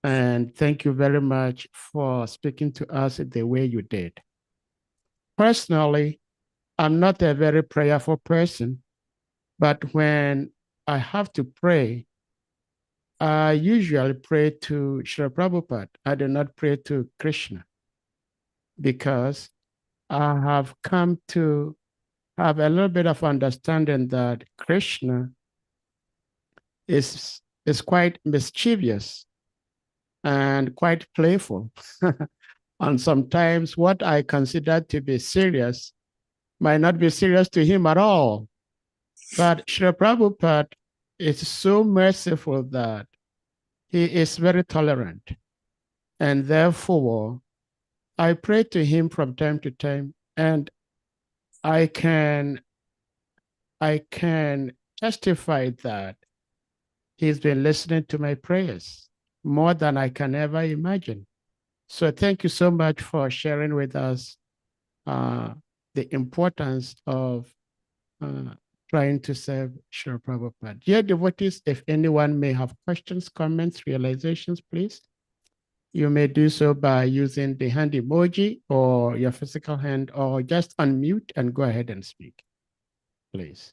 And thank you very much for speaking to us the way you did. Personally, I'm not a very prayerful person, but when I have to pray, I usually pray to Srila Prabhupada. I do not pray to Krishna, because I have come to have a little bit of understanding that Krishna is quite mischievous and quite playful. And sometimes what I consider to be serious might not be serious to him at all. But Srila Prabhupada is so merciful that he is very tolerant. And therefore, I pray to him from time to time, and I can testify that he's been listening to my prayers more than I can ever imagine. So thank you so much for sharing with us the importance of trying to serve Srila Prabhupada. Dear devotees, if anyone may have questions, comments, realizations, please, you may do so by using the hand emoji or your physical hand, or just unmute and go ahead and speak, please.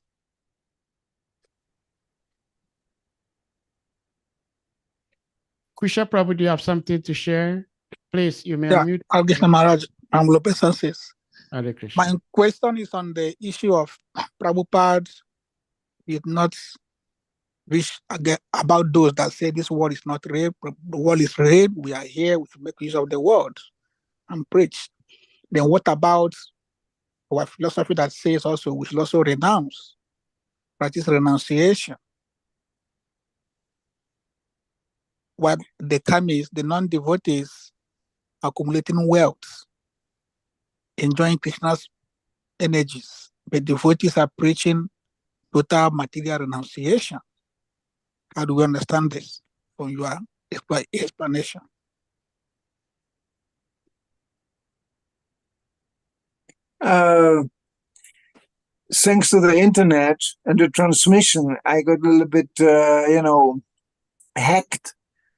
Kusha Prabhu, do you have something to share? Please, you may unmute. Krishna Maharaj, I'm Lopez Sansis. Hare Krishna. My question is on the issue of Prabhupada did not wish about those that say this world is not real. The world is real. We are here. We should make use of the word and preach. Then what about our philosophy that says also we should also renounce, practice renunciation? What the term is, the non-devotees accumulating wealth, enjoying Krishna's energies, but devotees are preaching total material renunciation. How do we understand this from your explanation? Thanks to the internet and the transmission, I got a little bit, hacked.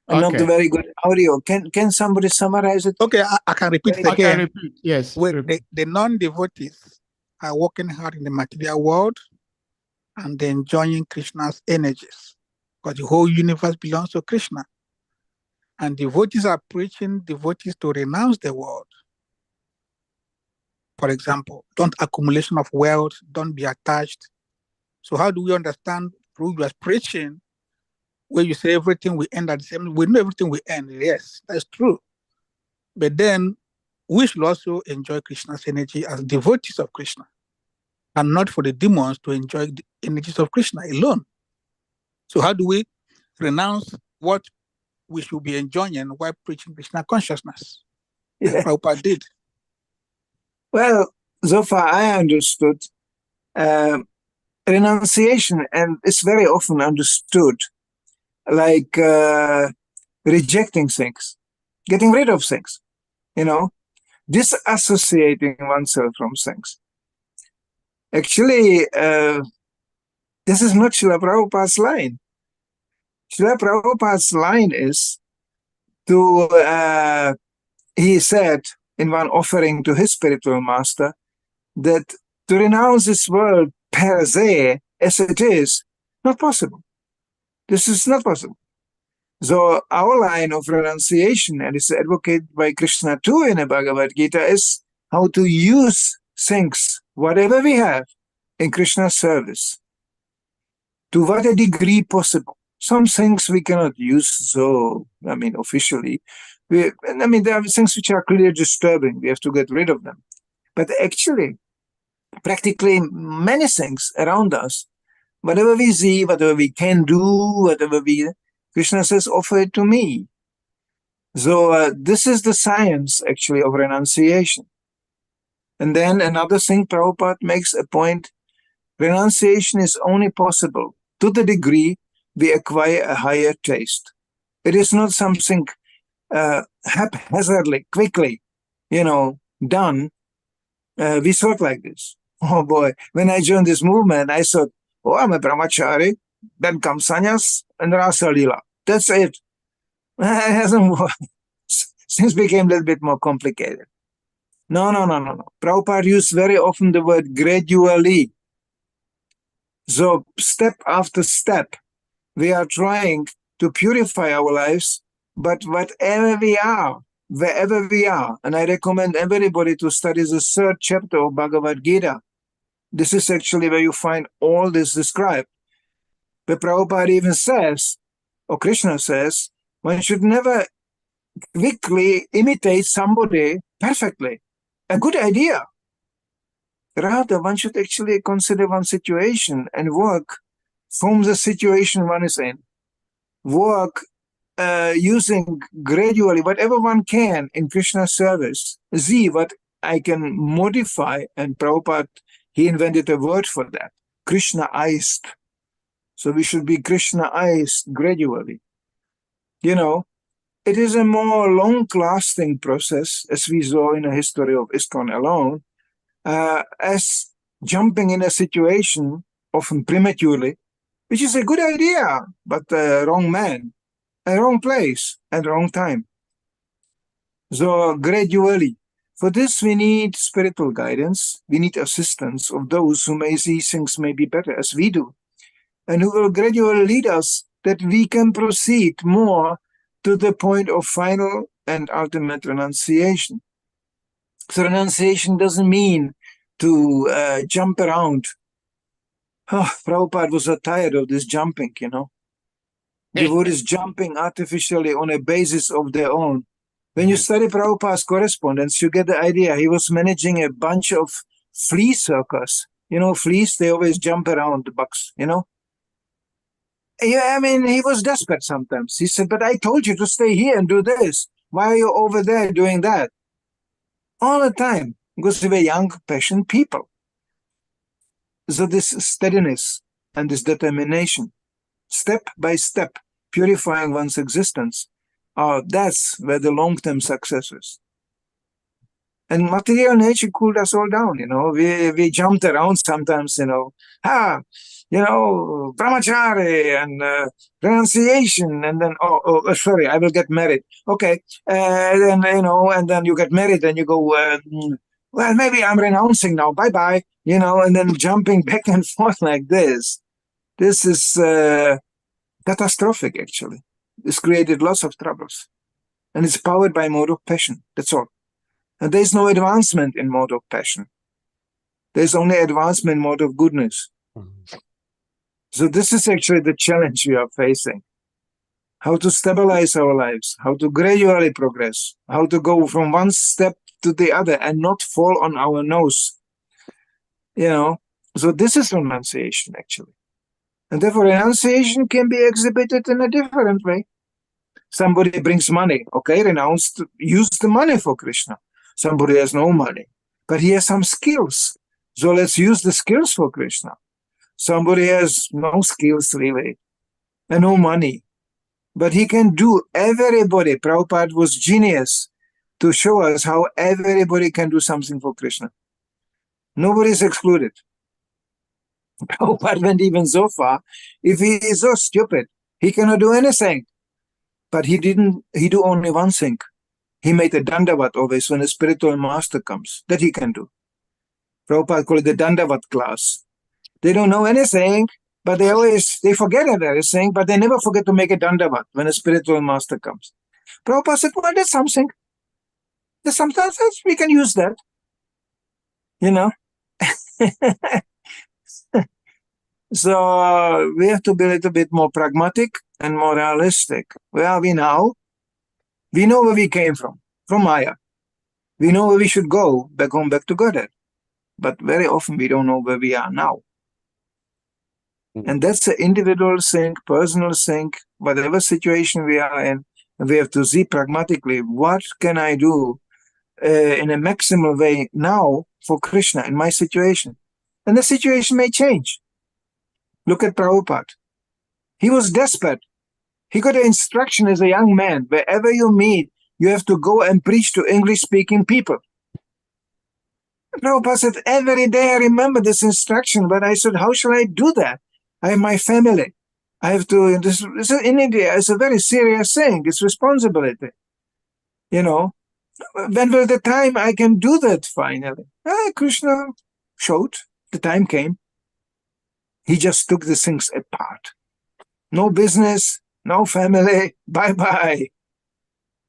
And not a very good audio. Can somebody summarize it? Okay, I can repeat it again. Repeat. Yes. The non-devotees are working hard in the material world, and enjoying Krishna's energies, because the whole universe belongs to Krishna. And devotees are preaching devotees to renounce the world. For example, don't accumulation of wealth, don't be attached. So how do we understand through your preaching where you say everything will end at the same? We know everything will end. Yes, that's true. But then we should also enjoy Krishna's energy as devotees of Krishna, and not for the demons to enjoy the energies of Krishna alone. So how do we renounce what we should be enjoying while preaching Krishna consciousness? Yeah. Like Prabhupada did. Well, so far I understood renunciation, and it's very often understood like rejecting things, getting rid of things, disassociating oneself from things. Actually, this is not Srila Prabhupada's line. Srila Prabhupada's line is to, he said in one offering to his spiritual master, that to renounce this world per se, as it is, not possible. This is not possible. So our line of renunciation, and it's advocated by Krishna too in the Bhagavad Gita, is how to use things, whatever we have, in Krishna's service, to what a degree possible. Some things we cannot use, so, officially. There are things which are clearly disturbing. We have to get rid of them. But actually, practically many things around us, whatever we see, whatever we can do, Krishna says, offer it to me. So this is the science, actually, of renunciation. And then another thing, Prabhupada makes a point, renunciation is only possible to the degree we acquire a higher taste. It is not something haphazardly, quickly, done. We thought like this. Oh boy, when I joined this movement, I thought, oh, I'm a brahmachari, then comes sannyas and rasa lila. That's it. It hasn't worked. Things became a little bit more complicated. No. Prabhupada used very often the word gradually. So step after step, we are trying to purify our lives, but whatever we are, wherever we are, and I recommend everybody to study the 3rd chapter of Bhagavad Gita. This is actually where you find all this described. But Prabhupada even says, or Krishna says, one should never quickly imitate somebody perfectly. A good idea. Rather, one should actually consider one situation and work from the situation one is in. Work using gradually whatever one can in Krishna's service. See what I can modify, and Prabhupada, he invented a word for that, Krishnaized. So we should be Krishnaized gradually. It is a more long-lasting process, as we saw in the history of ISKCON alone, as jumping in a situation, often prematurely, which is a good idea, but wrong man, a wrong place, and wrong time. So gradually. For this, we need spiritual guidance. We need assistance of those who may see things may be better as we do, and who will gradually lead us that we can proceed more to the point of final and ultimate renunciation. So renunciation doesn't mean to jump around. Oh, Prabhupada was so tired of this jumping, Devotees jumping artificially on a basis of their own. When you study Prabhupada's correspondence, you get the idea. He was managing a bunch of flea circus. Fleas, they always jump around the bucks, Yeah, he was desperate sometimes. He said, but I told you to stay here and do this. Why are you over there doing that? All the time, because they were young, passionate people. So this steadiness and this determination, step by step, purifying one's existence, that's where the long-term success is. And material nature cooled us all down, We jumped around sometimes, brahmachari and renunciation, and then, sorry, I will get married. Okay, and then you get married and you go, well, maybe I'm renouncing now, bye-bye, and then jumping back and forth like this. This is catastrophic, actually. It's created lots of troubles. And it's powered by mode of passion. That's all. And there's no advancement in mode of passion. There's only advancement in mode of goodness. So this is actually the challenge we are facing. How to stabilize our lives, how to gradually progress, how to go from one step to the other and not fall on our nose. You know, so this is renunciation, actually. And therefore, renunciation can be exhibited in a different way. Somebody brings money, okay, renounce, use the money for Krishna. Somebody has no money, but he has some skills. So let's use the skills for Krishna. Somebody has no skills really, and no money, but he can do everybody. Prabhupada was genius to show us how everybody can do something for Krishna. Nobody is excluded. Prabhupada went even so far, if he is so stupid, he cannot do anything. But he do only one thing. He made a dandavat always when a spiritual master comes. That he can do. Prabhupada called it the dandavat class. They don't know anything, but they forget everything, but they never forget to make a dandavat when a spiritual master comes. Prabhupada said, well, that's something. There's sometimes we can use that. You know? So we have to be a little bit more pragmatic and more realistic. Where are we now? We know where we came from Maya. We know where we should go, back to Godhead. But very often we don't know where we are now. And that's an individual thing, personal thing, whatever situation we are in, we have to see pragmatically, what can I do in a maximal way now for Krishna in my situation? And the situation may change. Look at Prabhupada. He was desperate. He got an instruction as a young man, wherever you meet, you have to go and preach to English-speaking people. Prabhupada said, every day I remember this instruction, but I said, how shall I do that? I have my family. I have to, this in India, it's a very serious thing. It's responsibility. You know, when will the time I can do that finally? Krishna showed, the time came. He just took the things apart. No business, no family, bye-bye.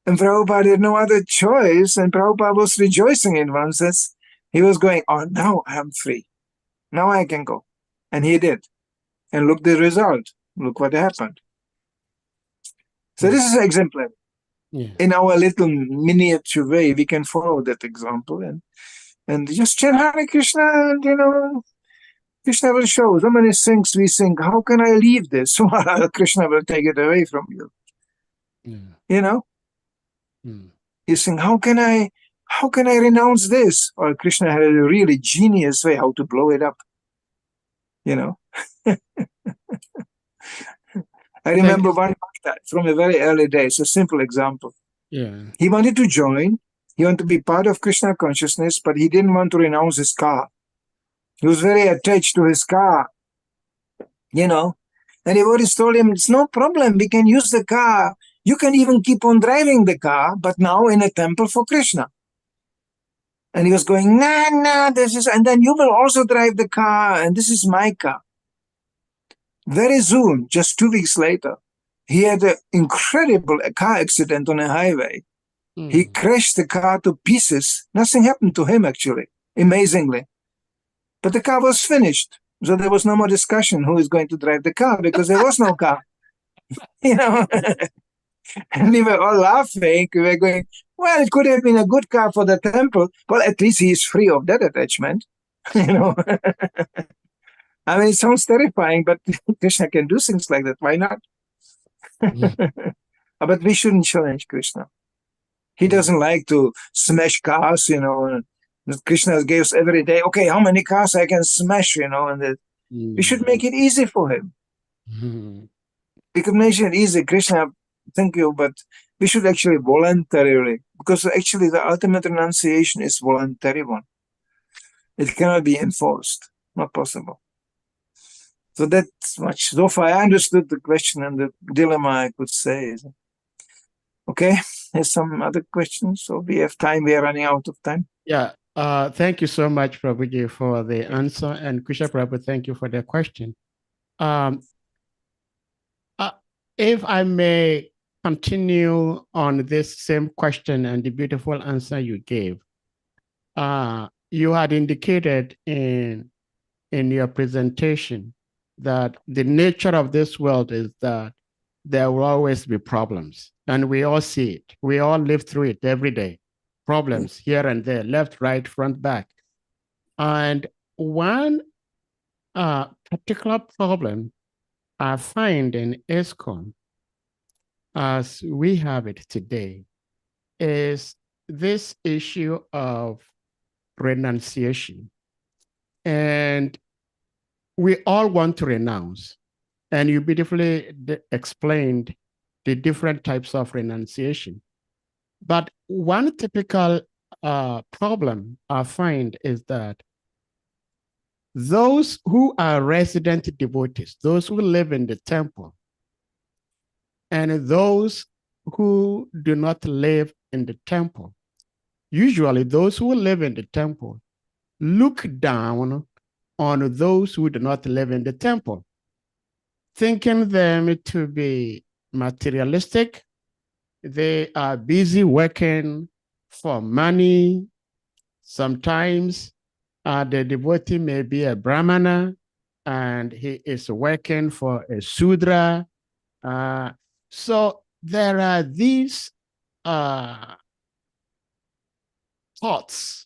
And Prabhupada had no other choice, and Prabhupada was rejoicing in one sense. He was going, oh, now I am free. Now I can go. And he did. And look the result. Look what happened. So this is exemplary. Yeah. In our little miniature way, we can follow that example and just chant Hare Krishna, and you know, Krishna will show. So many things we think, how can I leave this? Krishna will take it away from you. Yeah. You know? You think, how can I renounce this? Or Krishna had a really genius way how to blow it up. You know? I remember one from a very early days, a simple example. Yeah. He wanted to join, he wanted to be part of Krishna consciousness, but he didn't want to renounce his car. He was very attached to his car, you know. And devotees told him, it's no problem, we can use the car. You can even keep on driving the car, but now in a temple for Krishna. And he was going, nah, and then you will also drive the car, and this is my car. Very soon, just 2 weeks later, he had an incredible car accident on a highway. He crashed the car to pieces. Nothing happened to him, actually, amazingly. But the car was finished. So there was no more discussion who is going to drive the car because there was no car. You know? And we were all laughing. We were going, well, it could have been a good car for the temple. Well, at least he is free of that attachment. You know? I mean, it sounds terrifying, but Krishna can do things like that. Why not? But we shouldn't challenge Krishna. He doesn't like to smash cars, you know. Krishna gives every day, okay, how many cars I can smash, you know, and we should make it easy for him. We could make it easy. Krishna, thank you, but we should actually voluntarily, because actually the ultimate renunciation is voluntary one. It cannot be enforced, not possible. So that's much. So far, I understood the question and the dilemma, I could say. Okay, there's some other questions. So we have time. We are running out of time. Yeah. Thank you so much, Prabhuji, for the answer. And Krishna Prabhu, thank you for the question. If I may continue on this same question and the beautiful answer you gave, you had indicated in your presentation that the nature of this world is that there will always be problems, and we all see it. We all live through it every day. Problems here and there, left, right, front, back. And one particular problem I find in ISKCON, as we have it today, is this issue of renunciation. And we all want to renounce. And you beautifully explained the different types of renunciation. But one typical problem I find is that those who are resident devotees, those who live in the temple, and those who do not live in the temple, usually those who live in the temple look down on those who do not live in the temple, thinking them to be materialistic. They are busy working for money. Sometimes the devotee may be a brahmana and he is working for a Sudra. So there are these thoughts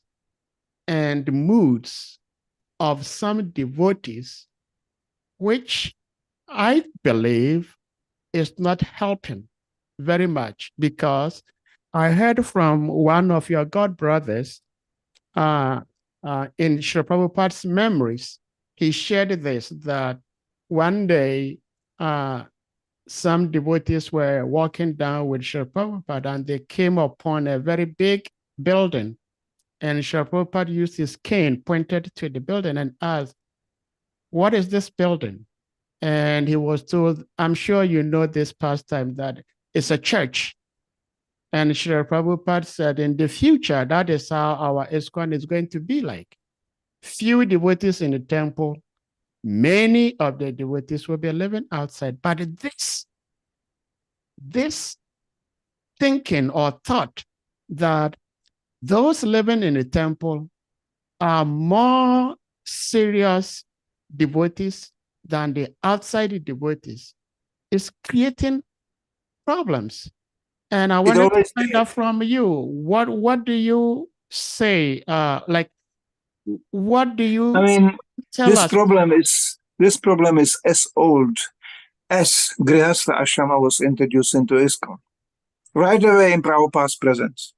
and moods of some devotees, which I believe is not helping very much, because I heard from one of your God brothers in Srila Prabhupada's memories. He shared this, that one day some devotees were walking down with Srila Prabhupada and they came upon a very big building, and Srila Prabhupada used his cane, pointed to the building and asked, "What is this building?" And he was told, I'm sure you know this pastime, that it's a church. And Srila Prabhupada said, in the future, that is how our ISKCON is going to be like. Few devotees in the temple, many of the devotees will be living outside. But this thinking or thought that those living in the temple are more serious devotees than the outside devotees is creating problems. And I wanted to find out from you, what do you say? What do you tell us? This problem is as old as Grihastha Ashrama was introduced into ISKCON. Right away in Prabhupada's presence.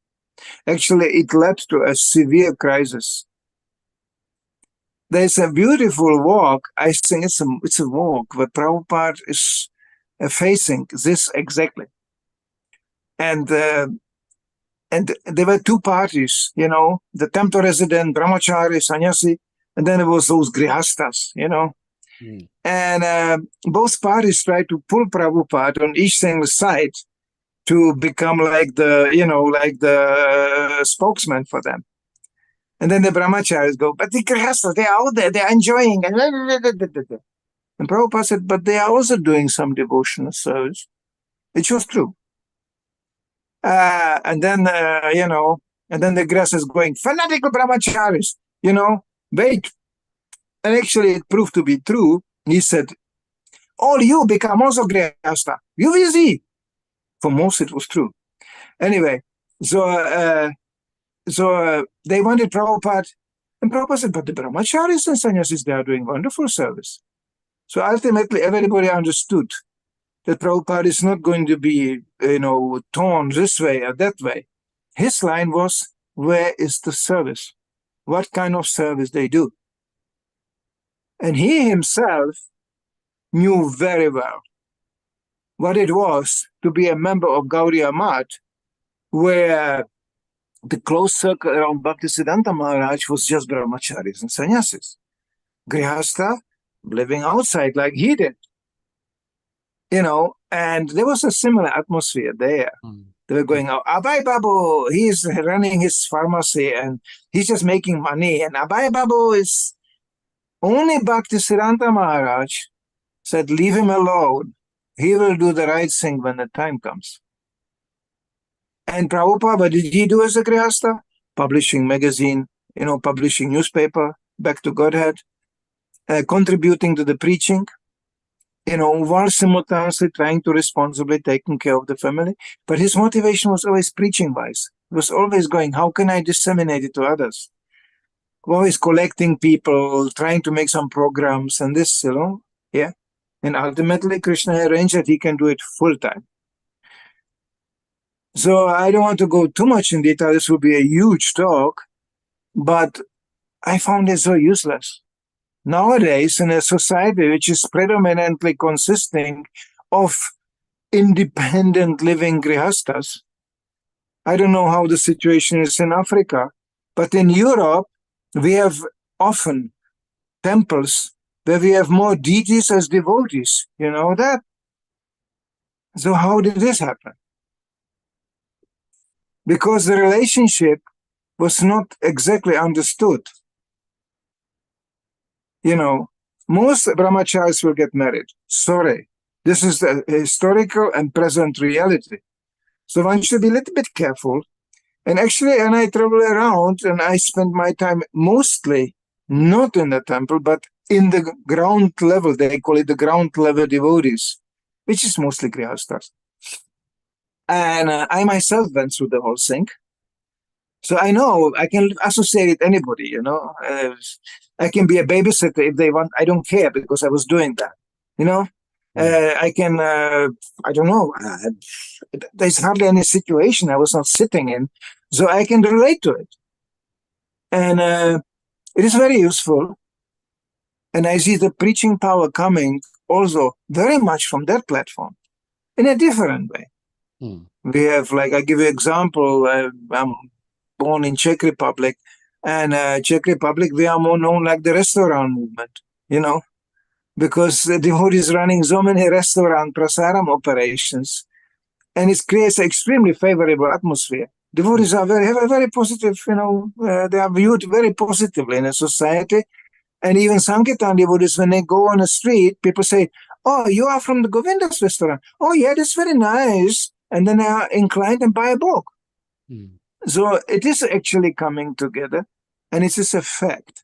Actually, it led to a severe crisis. There's a beautiful walk. I think it's a walk where Prabhupada is facing this exactly. And there were two parties, the temple resident, brahmachari, sannyasi, and then there was those grihastas, And both parties tried to pull Prabhupada on each single side to become like the spokesman for them. And then the brahmacharis go, but the grihastas, they are out there, they are enjoying. And Prabhupada said, but they are also doing some devotional service. It was true. And then the grass is going, fanatical brahmacharis, wait. And actually it proved to be true. He said, all you become also grihasta. You will see. For most it was true. Anyway, so they wanted Prabhupada, and Prabhupada said, but the brahmacharis and sannyasis, they are doing wonderful service. So ultimately everybody understood that Prabhupada is not going to be, torn this way or that way. His line was, where is the service? What kind of service they do? And he himself knew very well what it was to be a member of Gaudiya Math, where the close circle around Bhaktisiddhanta Maharaj was just brahmacharis and sannyasis. Grihastha living outside like he did. And there was a similar atmosphere there. They were going out, Abai Babu, he's running his pharmacy and he's just making money. And Abai Babu is only Bhaktisiddhanta Maharaj said, leave him alone. He will do the right thing when the time comes. And Prabhupada, what did he do as a Grihastha? Publishing magazine, publishing newspaper, back to Godhead, contributing to the preaching, while simultaneously trying to responsibly taking care of the family. But his motivation was always preaching-wise. It was always going, how can I disseminate it to others? Always collecting people, trying to make some programs and this, yeah. And ultimately, Krishna arranged that he can do it full-time. So I don't want to go too much in detail. This will be a huge talk, but I found it so useless. Nowadays, in a society which is predominantly consisting of independent living grihastas, I don't know how the situation is in Africa, but in Europe, we have often temples where we have more deities as devotees. You know that? So how did this happen? Because the relationship was not exactly understood. Most brahmacharis will get married. Sorry. This is the historical and present reality. So one should be a little bit careful. And actually, and I travel around and I spend my time mostly not in the temple, but in the ground level. They call it the ground level devotees, which is mostly grihastas. And I myself went through the whole thing. So I know I can associate with anybody, I can be a babysitter if they want. I don't care because I was doing that, I can, I don't know. There's hardly any situation I was not sitting in, so I can relate to it. And it is very useful. And I see the preaching power coming also very much from that platform in a different way. We have, I give you an example. I'm born in Czech Republic, and Czech Republic, we are more known like the restaurant movement, because the devotees running so many restaurant prasaram operations, and it creates an extremely favorable atmosphere. Devotees are have a very positive, they are viewed very positively in a society. And even Sankirtan devotees, when they go on the street, people say, oh, you are from the Govinda's restaurant. Oh, yeah, that's very nice. And then they are inclined and buy a book. So it is actually coming together. And it is a fact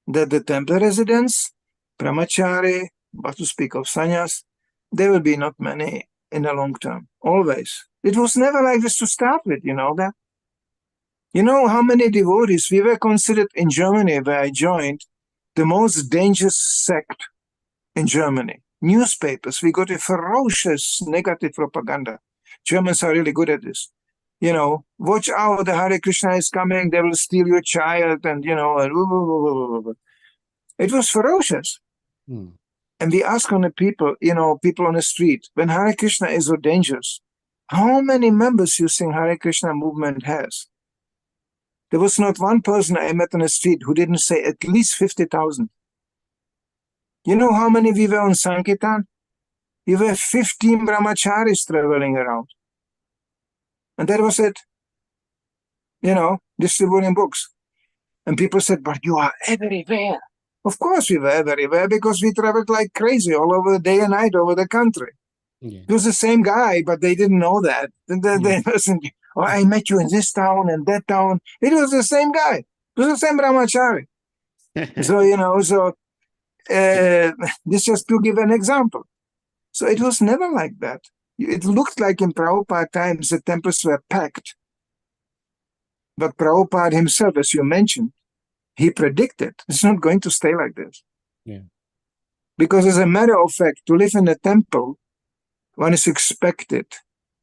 that the temple residents, brahmachari, but to speak of sannyas, there will be not many in the long term, always. It was never like this to start with, you know that? You know how many devotees we were considered in Germany, where I joined, the most dangerous sect in Germany. Newspapers, we got a ferocious negative propaganda. Germans are really good at this. Watch out, the Hare Krishna is coming, they will steal your child, and, it was ferocious. And we ask on the people, people on the street, when Hare Krishna is so dangerous, how many members you think Hare Krishna movement has? There was not one person I met on the street who didn't say at least 50,000. You know how many we were on Sankirtan? We were 15 brahmacharis traveling around. And that was it. Distributing books. And people said, but you are everywhere. Of course we were everywhere because we traveled like crazy all over day and night over the country. It was the same guy, but they didn't know that. They wasn't, oh, I met you in this town and that town. It was the same guy. It was the same brahmachari. So, this just to give an example. So it was never like that. It looked like in Prabhupada times the temples were packed. But Prabhupada himself, as you mentioned, he predicted it's not going to stay like this. Because as a matter of fact, to live in a temple, one is expected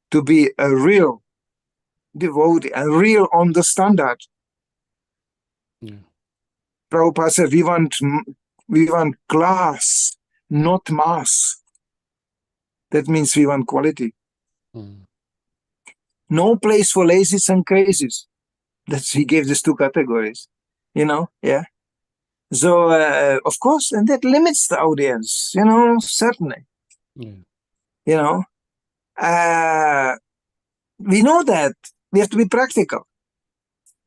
to be a real devotee, a real on the standard. Prabhupada said, we want class, not mass. That means we want quality. No place for lazies and crazies. He gave these two categories, So, of course, and that limits the audience, certainly. We know that we have to be practical.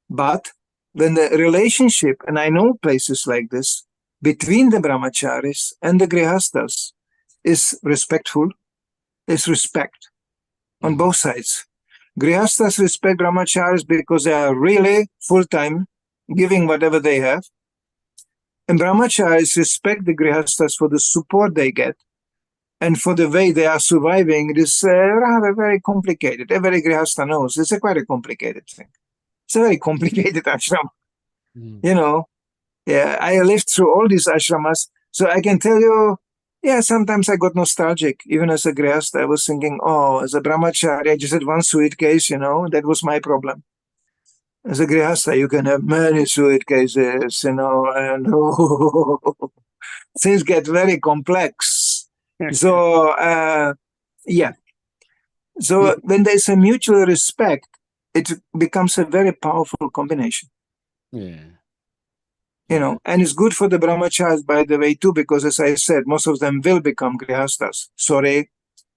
But when the relationship, and I know places like this, between the brahmacharis and the grihastas is respectful, is respect on both sides. Grihastas respect brahmacharis because they are really full-time, giving whatever they have. And brahmacharis respect the grihastas for the support they get and for the way they are surviving. It is rather very complicated. Every grihasta knows it's quite a complicated thing. It's a very complicated ashram. You know, yeah, I lived through all these ashramas, so I can tell you, yeah, sometimes I got nostalgic. Even as a grihasta, I was thinking, oh, as a brahmachari, I just had one suitcase, you know, that was my problem. As a grihasta, you can have many suitcases, you know, and things get very complex. So, yeah. So when there's a mutual respect, it becomes a very powerful combination. Yeah. You know, and it's good for the brahmacharis, by the way, too, because as I said, most of them will become grihastas. Sorry,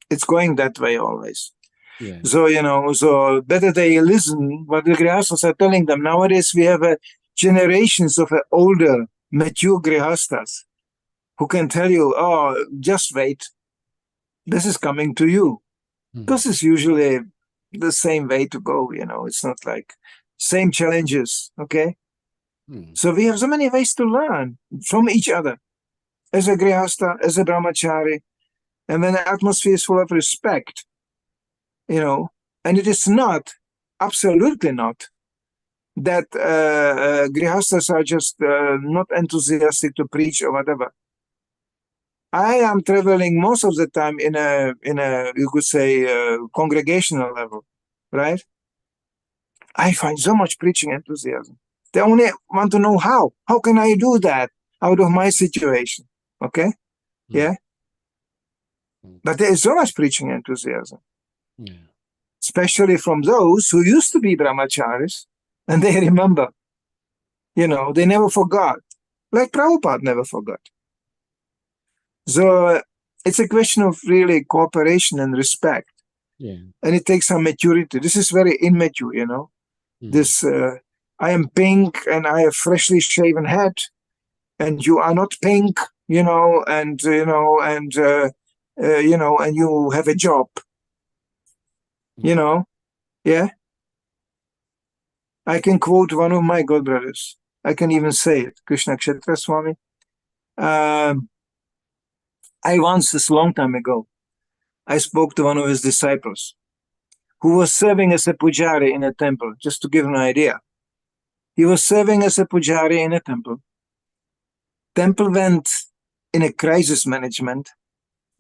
it's going that way always. Yeah. So, you know, so better they listen what the grihastas are telling them. Nowadays, we have generations of older, mature grihastas who can tell you, oh, just wait. This is coming to you. Because it's usually the same way to go, you know. It's not like same challenges, okay? So we have so many ways to learn from each other. As a grihasta, as a brahmachari, and when the atmosphere is full of respect, you know, and it is not, absolutely not, that grihastas are just not enthusiastic to preach or whatever. I am traveling most of the time in a you could say congregational level, right? I find so much preaching enthusiasm. They only want to know how. How can I do that out of my situation? Okay, yeah. But there is so much preaching enthusiasm, especially from those who used to be brahmacharis, and they remember. You know, they never forgot, like Prabhupada never forgot. So it's a question of really cooperation and respect. Yeah. And it takes some maturity. This is very immature, you know. This, I am pink and I have freshly shaven head, and you are not pink, you know, and, you know, and, you know, and you have a job, you know. Yeah. I can quote one of my godbrothers. I can even say it, Krishna Kshetra Swami. I once, this long time ago, I spoke to one of his disciples who was serving as a pujari in a temple, just to give an idea. He was serving as a pujari in a temple. Temple went in a crisis management.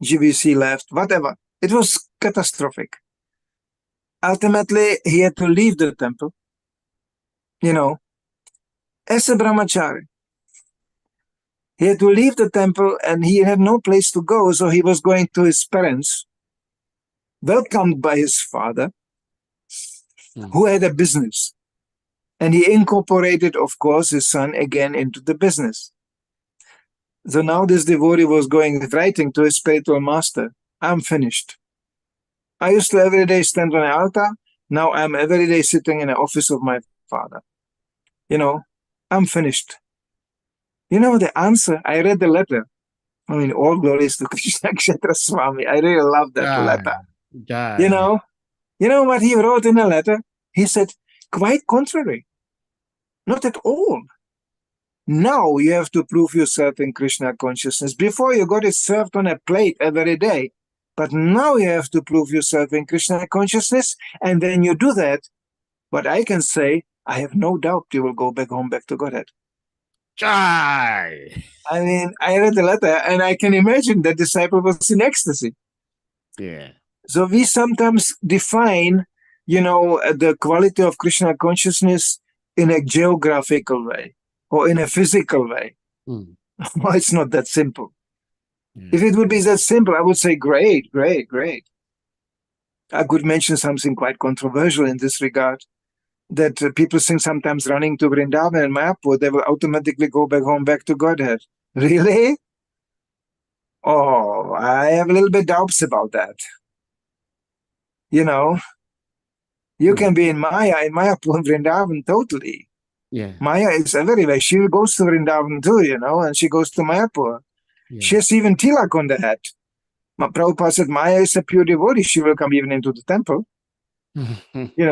GBC left, whatever. It was catastrophic. Ultimately, he had to leave the temple, you know, as a brahmachari. He had to leave the temple and he had no place to go, so he was going to his parents, welcomed by his father, who had a business. And he incorporated, of course, his son again into the business. So now this devotee was writing to his spiritual master, I'm finished. I used to every day stand on an altar. Now I'm every day sitting in the office of my father. You know, I'm finished. You know the answer? I read the letter. I mean, all glories to Krishna Kshetra Swami. I really love that letter. You know what he wrote in the letter? He said, quite contrary. Not at all. Now you have to prove yourself in Krishna consciousness. Before you got it served on a plate every day. But now you have to prove yourself in Krishna consciousness. And when you do that, what I can say, I have no doubt you will go back home, back to Godhead. Chai. I mean, I read the letter and I can imagine the disciple was in ecstasy. Yeah. So we sometimes define, you know, the quality of Krishna consciousness in a geographical way or in a physical way. Well, it's not that simple. If it would be that simple, I would say, great, great, great. I could mention something quite controversial in this regard, that people think sometimes running to Vrindavan and Mayapur, they will automatically go back home, back to Godhead. Really? Oh, I have a little bit doubts about that. You know, you can be in Mayapur and Vrindavan totally. Yeah. Maya is everywhere. She goes to Vrindavan too, you know, and she goes to Mayapur. Yeah. She has even tilak on the head. Prabhupada said, Maya is a pure devotee. She will come even into the temple.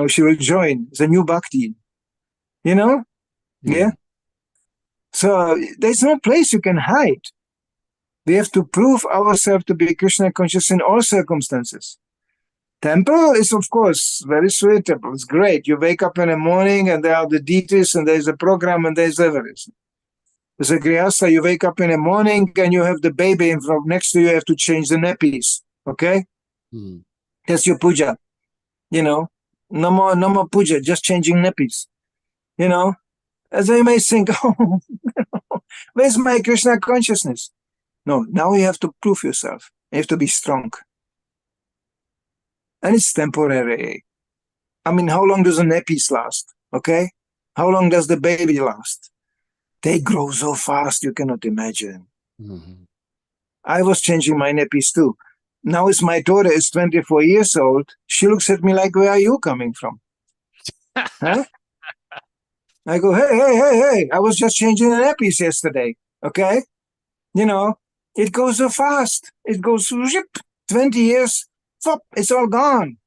She will join. It's a new bhakti. Yeah. So there's no place you can hide. We have to prove ourselves to be Krishna conscious in all circumstances. Temple is, of course, very suitable. It's great. You wake up in the morning and there are the deities and there's a program and there's everything. As a grihastha, you wake up in the morning and you have the baby and from next to you have to change the nappies. Okay? That's your puja. No more puja, just changing nappies. As you may think, oh, where's my Krishna consciousness? No, now you have to prove yourself. You have to be strong. And it's temporary. I mean, how long does the nappies last? Okay? How long does the baby last? They grow so fast, you cannot imagine. I was changing my nappies too. Now as my daughter is 24 years old, she looks at me like, where are you coming from? Huh? I go, hey, I was just changing the nappies yesterday. Okay? It goes so fast. It goes, zip, 20 years, flop, it's all gone.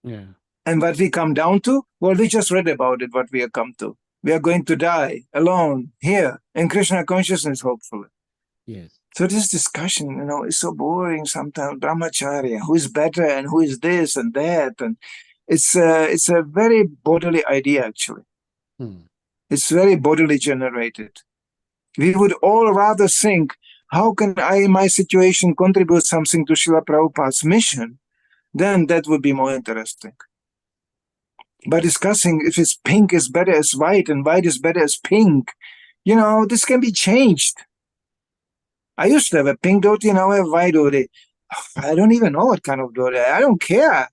Yeah. And what we come down to? Well, we just read about it, what we have come to. We are going to die alone here in Krishna consciousness, hopefully. Yes. So this discussion, is so boring sometimes. Brahmacharya, who is better and who is this and that. And it's a very bodily idea, actually. It's very bodily generated. We would all rather think, how can I, in my situation, contribute something to Srila Prabhupada's mission? Then that would be more interesting. But discussing if it's pink is better as white and white is better as pink, this can be changed. I used to have a pink dhoti, now I have white dhoti. I don't even know what kind of dhoti. I don't care.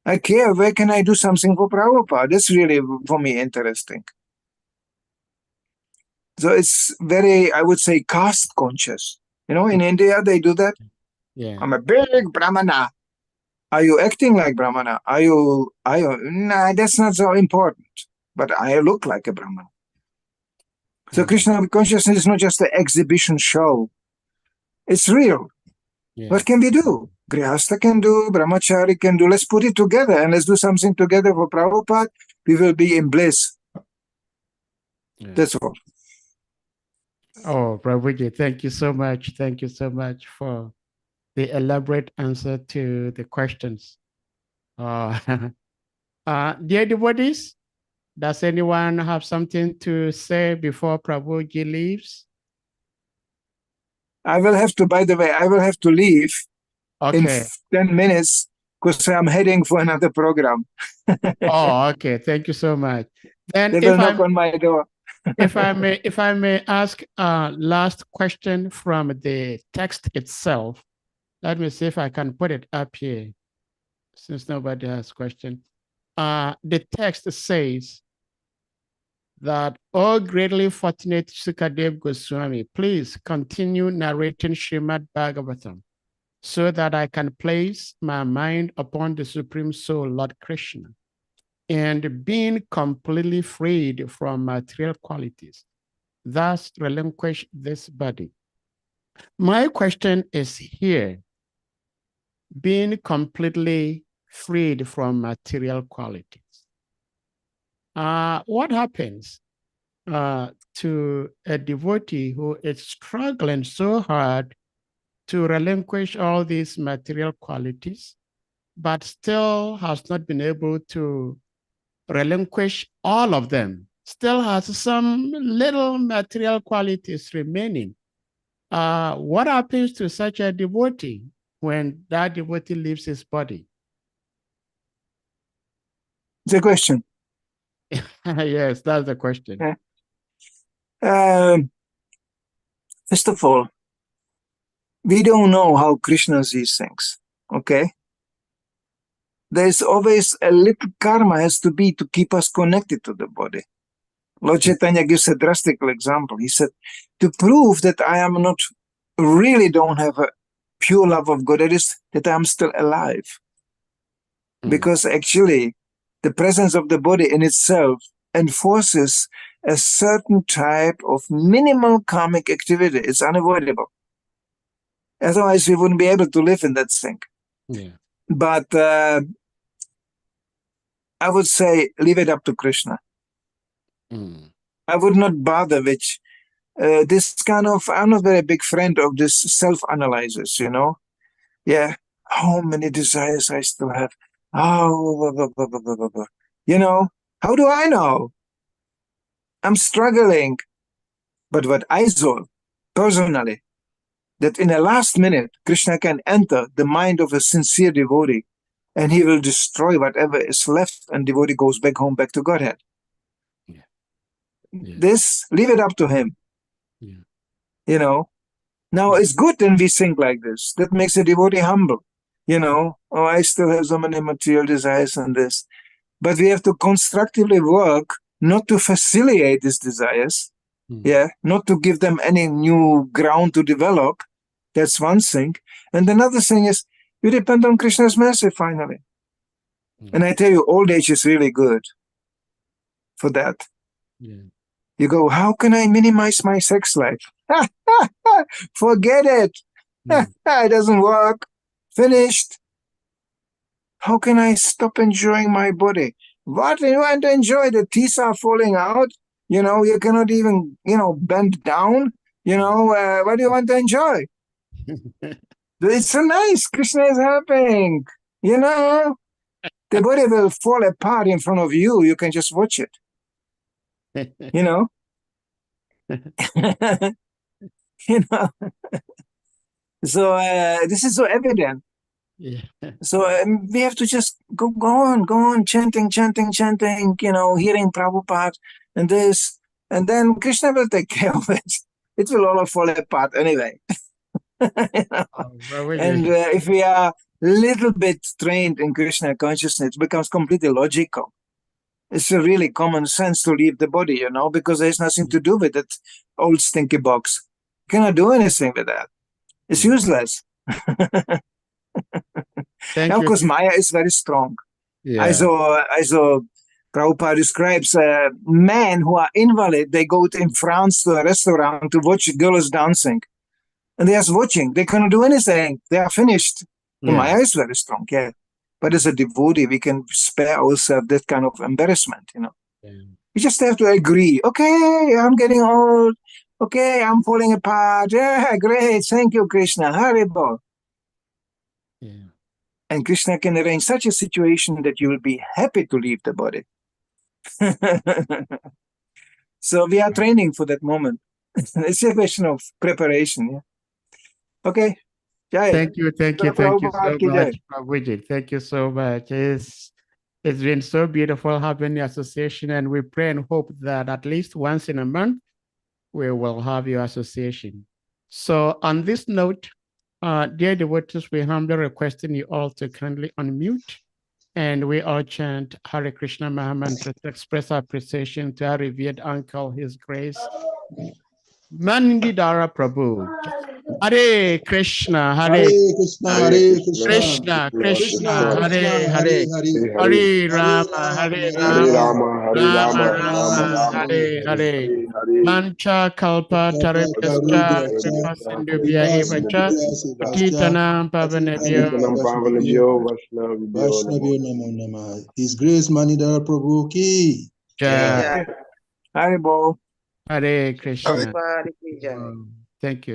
I care where can I do something for Prabhupada. That's really, for me, interesting. So it's very, I would say, caste conscious. In India, they do that. Yeah. I'm a big Brahmana. Are you acting like Brahmana? Are you? Nah, that's not so important. But I look like a Brahmana. So Krishna consciousness is not just an exhibition show. It's real. Yeah. What can we do? Grihastha can do, Brahmachari can do. Let's put it together and let's do something together for Prabhupada. We will be in bliss. Yeah. That's all. Oh, Prabhuji, thank you so much. Thank you so much for the elaborate answer to the questions. Dear devotees, does anyone have something to say before Prabhuji leaves? I will have to, by the way, I will have to leave in 10 minutes because I'm heading for another program. Oh, okay. Thank you so much. Then They will knock on my door. if I may ask a last question from the text itself. Let me see if I can put it up here, since nobody has question. The text says that, "Oh, greatly fortunate Sukadev Goswami, please continue narrating Srimad Bhagavatam so that I can place my mind upon the Supreme Soul, Lord Krishna, and being completely freed from material qualities, thus relinquish this body." My question is here, being completely freed from material qualities. What happens to a devotee who is struggling so hard to relinquish all these material qualities, but still has not been able to relinquish all of them, still has some little material qualities remaining? What happens to such a devotee when that devotee leaves his body? The question. Yes, that's the question. First of all, we don't know how Krishna sees things, okay? There's always a little karma has to be to keep us connected to the body. Lord Chaitanya gives a drastic example. He said, to prove that I am not, really don't have a pure love of God, that is that I'm still alive. Because actually, the presence of the body in itself enforces a certain type of minimal karmic activity. It's unavoidable. Otherwise, we wouldn't be able to live in that sink. Yeah. But I would say leave it up to Krishna. I would not bother with this kind of, I'm not very big friend of this self-analysis, you know. Yeah, how many desires I still have. Oh, you know, how do I know? I'm struggling. But what I saw personally, that in the last minute, Krishna can enter the mind of a sincere devotee and he will destroy whatever is left and devotee goes back home, back to Godhead. Yeah. Yeah. This, leave it up to him. Yeah. You know, now it's good when we think like this. That makes a devotee humble. You know, oh, I still have so many material desires and this. But we have to constructively work not to facilitate these desires. Yeah, not to give them any new ground to develop. That's one thing. And another thing is, you depend on Krishna's mercy finally. And I tell you, old age is really good for that. Yeah. You go, how can I minimize my sex life? Forget it. It doesn't work. Finished. How can I stop enjoying my body? What do you want to enjoy? The teeth are falling out. You know, you cannot even, you know, bend down. You know, what do you want to enjoy? It's so nice. Krishna is helping. You know, the body will fall apart in front of you. You can just watch it. You know? You know? So this is so evident. Yeah. So we have to just go on, chanting, you know, hearing Prabhupada and this, and then Krishna will take care of it. It will all fall apart anyway. You know? And if we are a little bit trained in Krishna consciousness, it becomes completely logical. It's a really common sense to leave the body, you know, because there's nothing to do with that old stinky box. You cannot do anything with that. It's useless. Now, of course, Maya is very strong. Yeah. I saw Prabhupada describes men who are invalid. They go in France to a restaurant to watch girls dancing. And they are watching. They cannot do anything. They are finished. The Maya is very strong, yeah. But as a devotee, we can spare ourselves that kind of embarrassment, you know. Yeah. We just have to agree. Okay, I'm getting old. Okay, I'm falling apart. Yeah, great. Thank you, Krishna. Haribol. Yeah. And Krishna can arrange such a situation that you will be happy to leave the body. So we are training for that moment. It's a question of preparation. Yeah. Okay. Jai. Thank you so much, Prabhuji. Thank you so much. It's been so beautiful having the association, and we pray and hope that at least once in a month we will have your association. So on this note, dear devotees, we humbly requesting you all to kindly unmute, and we all chant Hare Krishna Maha Mantra to express our appreciation to our revered uncle, His Grace MANIDHARA Prabhu. Hare Krishna, Hare Krishna, Krishna, Hare Hare, Hare Rama, Rama, Rama, Hare Hare. Mancha kalpa tarabhyascha kripa sindhubhya eva cha patitanam pavanebhyo Vaishnavyo namo namah. His Grace MANIDHARA Prabhu ki Jai. Hare Bo. Hare Krishna. Thank you.